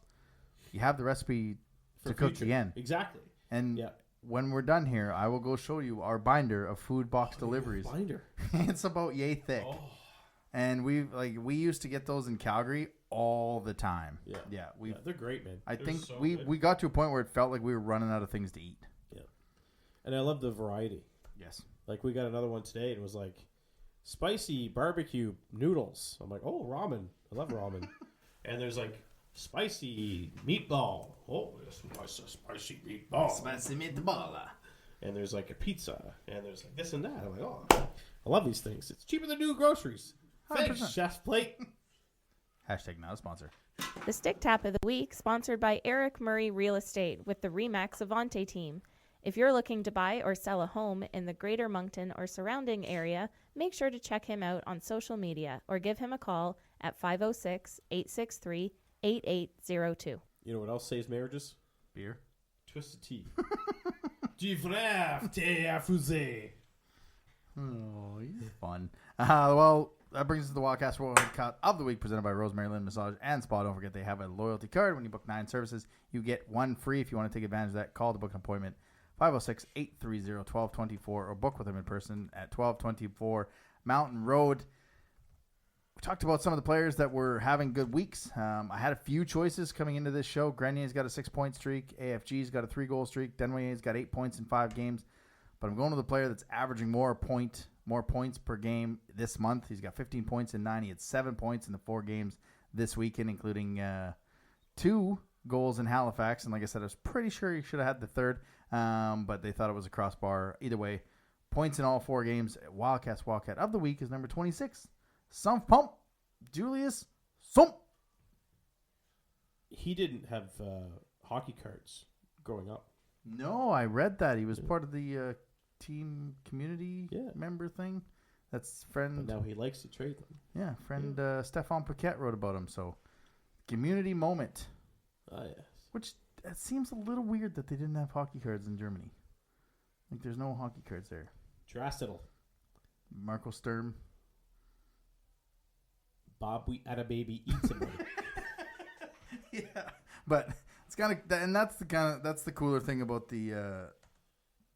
you have the recipe to cook future. again. Exactly. And Yeah. when we're done here, I will go show you our binder of food box deliveries. Binder. It's about yay thick. Oh. And we used to get those in Calgary all the time. Yeah. Yeah. They're great, man. I They're think so we good. got to a point where it felt like we were running out of things to eat. Yeah. And I love the variety. Yes. Like we got another one today and it was like spicy barbecue noodles. I'm like, oh, ramen. I love ramen. And there's like spicy meatball. Oh, yes, nice spicy meatball. Spicy meatball. And there's like a pizza. And there's like this and that. I'm like, oh, I love these things. It's cheaper than new groceries. Thanks, 100%. Chef's Plate. Hashtag not a sponsor. The Stick Tap of the Week, sponsored by Eric Murray Real Estate with the RE/MAX Avante team. If you're looking to buy or sell a home in the Greater Moncton or surrounding area, make sure to check him out on social media or give him a call at 506-863-8802. You know what else saves marriages? Beer. Twisted tea. Du frère, thé à fusée. Oh, you're fun. Well, that brings us to the Wildcast World Cup of the Week presented by Rosemary Lynn Massage and Spa. Don't forget they have a loyalty card. When you book 9 services, you get 1 free. If you want to take advantage of that, call to book an appointment 506-830-1224 or book with them in person at 1224 Mountain Road. We talked about some of the players that were having good weeks. I had a few choices coming into this show. Grenier's got a 6-point streak. AFG's got a 3-goal streak. Denway's got 8 points in 5 games. But I'm going to the player that's averaging more points per game this month. He's got 15 points in 9. He had 7 points in the 4 games this weekend, including 2 goals in Halifax. And like I said, I was pretty sure he should have had the 3rd, but they thought it was a crossbar. Either way, points in all 4 games. Wildcat of the Week is number 26. Sump Pump, Julius Sump. He didn't have hockey cards growing up. No, I read that. He was part of the team community Yeah. member thing. That's But friend. now he likes to trade them. Yeah, friend Stefan Paquette wrote about him. So, community moment. Ah, yes. Which it seems a little weird that they didn't have hockey cards in Germany. Like, there's no hockey cards there. Drastil. Marco Sturm. Bob, we had a baby, eat somebody. Yeah, but it's kind of, and that's the cooler thing about the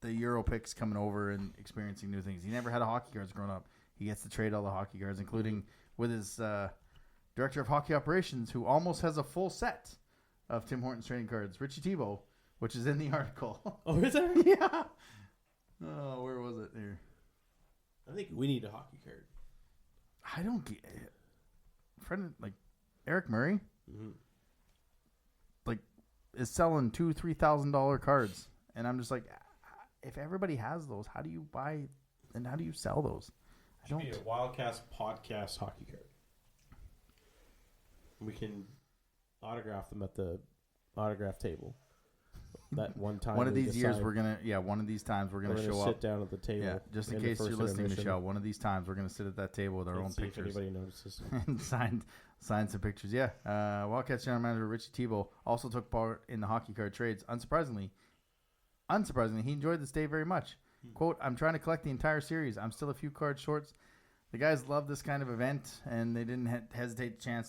Euro picks coming over and experiencing new things. He never had a hockey cards growing up. He gets to trade all the hockey cards, including with his director of hockey operations, who almost has a full set of Tim Hortons trading cards, Richie Tebow, which is in the article. Oh, is there? Yeah. Oh, where was it here? I think we need a hockey card. I don't get it. Friend like Eric Murray, like is selling $2,000-$3,000 cards, and I'm just like, if everybody has those, how do you buy and how do you sell those? I don't. Be a Wildcast podcast hockey card. We can autograph them at the autograph table. That one time. One of these years we're gonna one of these times we're gonna show sit up. down at the table. Yeah, just in case you're listening to the show. One of these times we're gonna sit at that table with our own see pictures. if anybody notices. And sign some pictures. Yeah. Wildcats general manager Richie Tebow also took part in the hockey card trades. Unsurprisingly, he enjoyed the stay very much. Quote, "I'm trying to collect the entire series. I'm still a few cards short. The guys love this kind of event, and they didn't hesitate to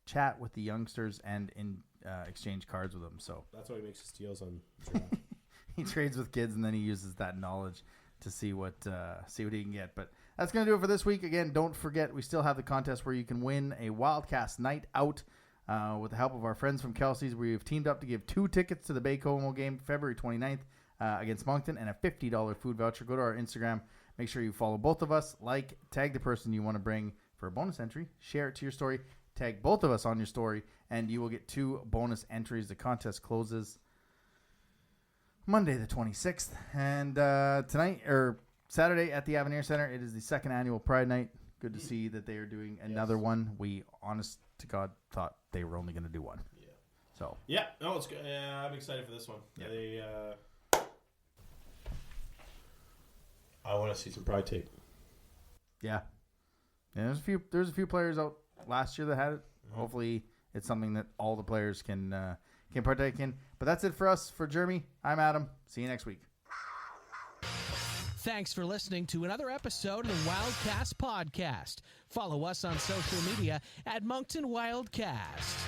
chat with the youngsters and exchange cards with them." So that's why he makes his deals on draft. he trades with kids, and then he uses that knowledge to see what he can get. But that's going to do it for this week. Again, don't forget, we still have the contest where you can win a Wildcast night out with the help of our friends from Kelsey's. We've teamed up to give 2 tickets to the Bay-Como game February 29th against Moncton and a $50 food voucher. Go to our Instagram. Make sure you follow both of us. Tag the person you want to bring for a bonus entry. Share it to your story. Tag both of us on your story, and you will get 2 bonus entries. The contest closes Monday the 26th. And tonight, or Saturday at the Avenir Center, it is the 2nd annual Pride Night. Good to see that they are doing another one. We, honest to God, thought they were only going to do one. Yeah. So. Yeah, no, it's good. I'm excited for this one. Yeah. I want to see some Pride tape. Yeah. There's a few players out last year that had it. Hopefully it's something that all the players can partake in. But that's it for us. For Jeremy, I'm Adam. See you next week. Thanks for listening to another episode of the Wildcast podcast. Follow us on social media at Moncton Wildcast.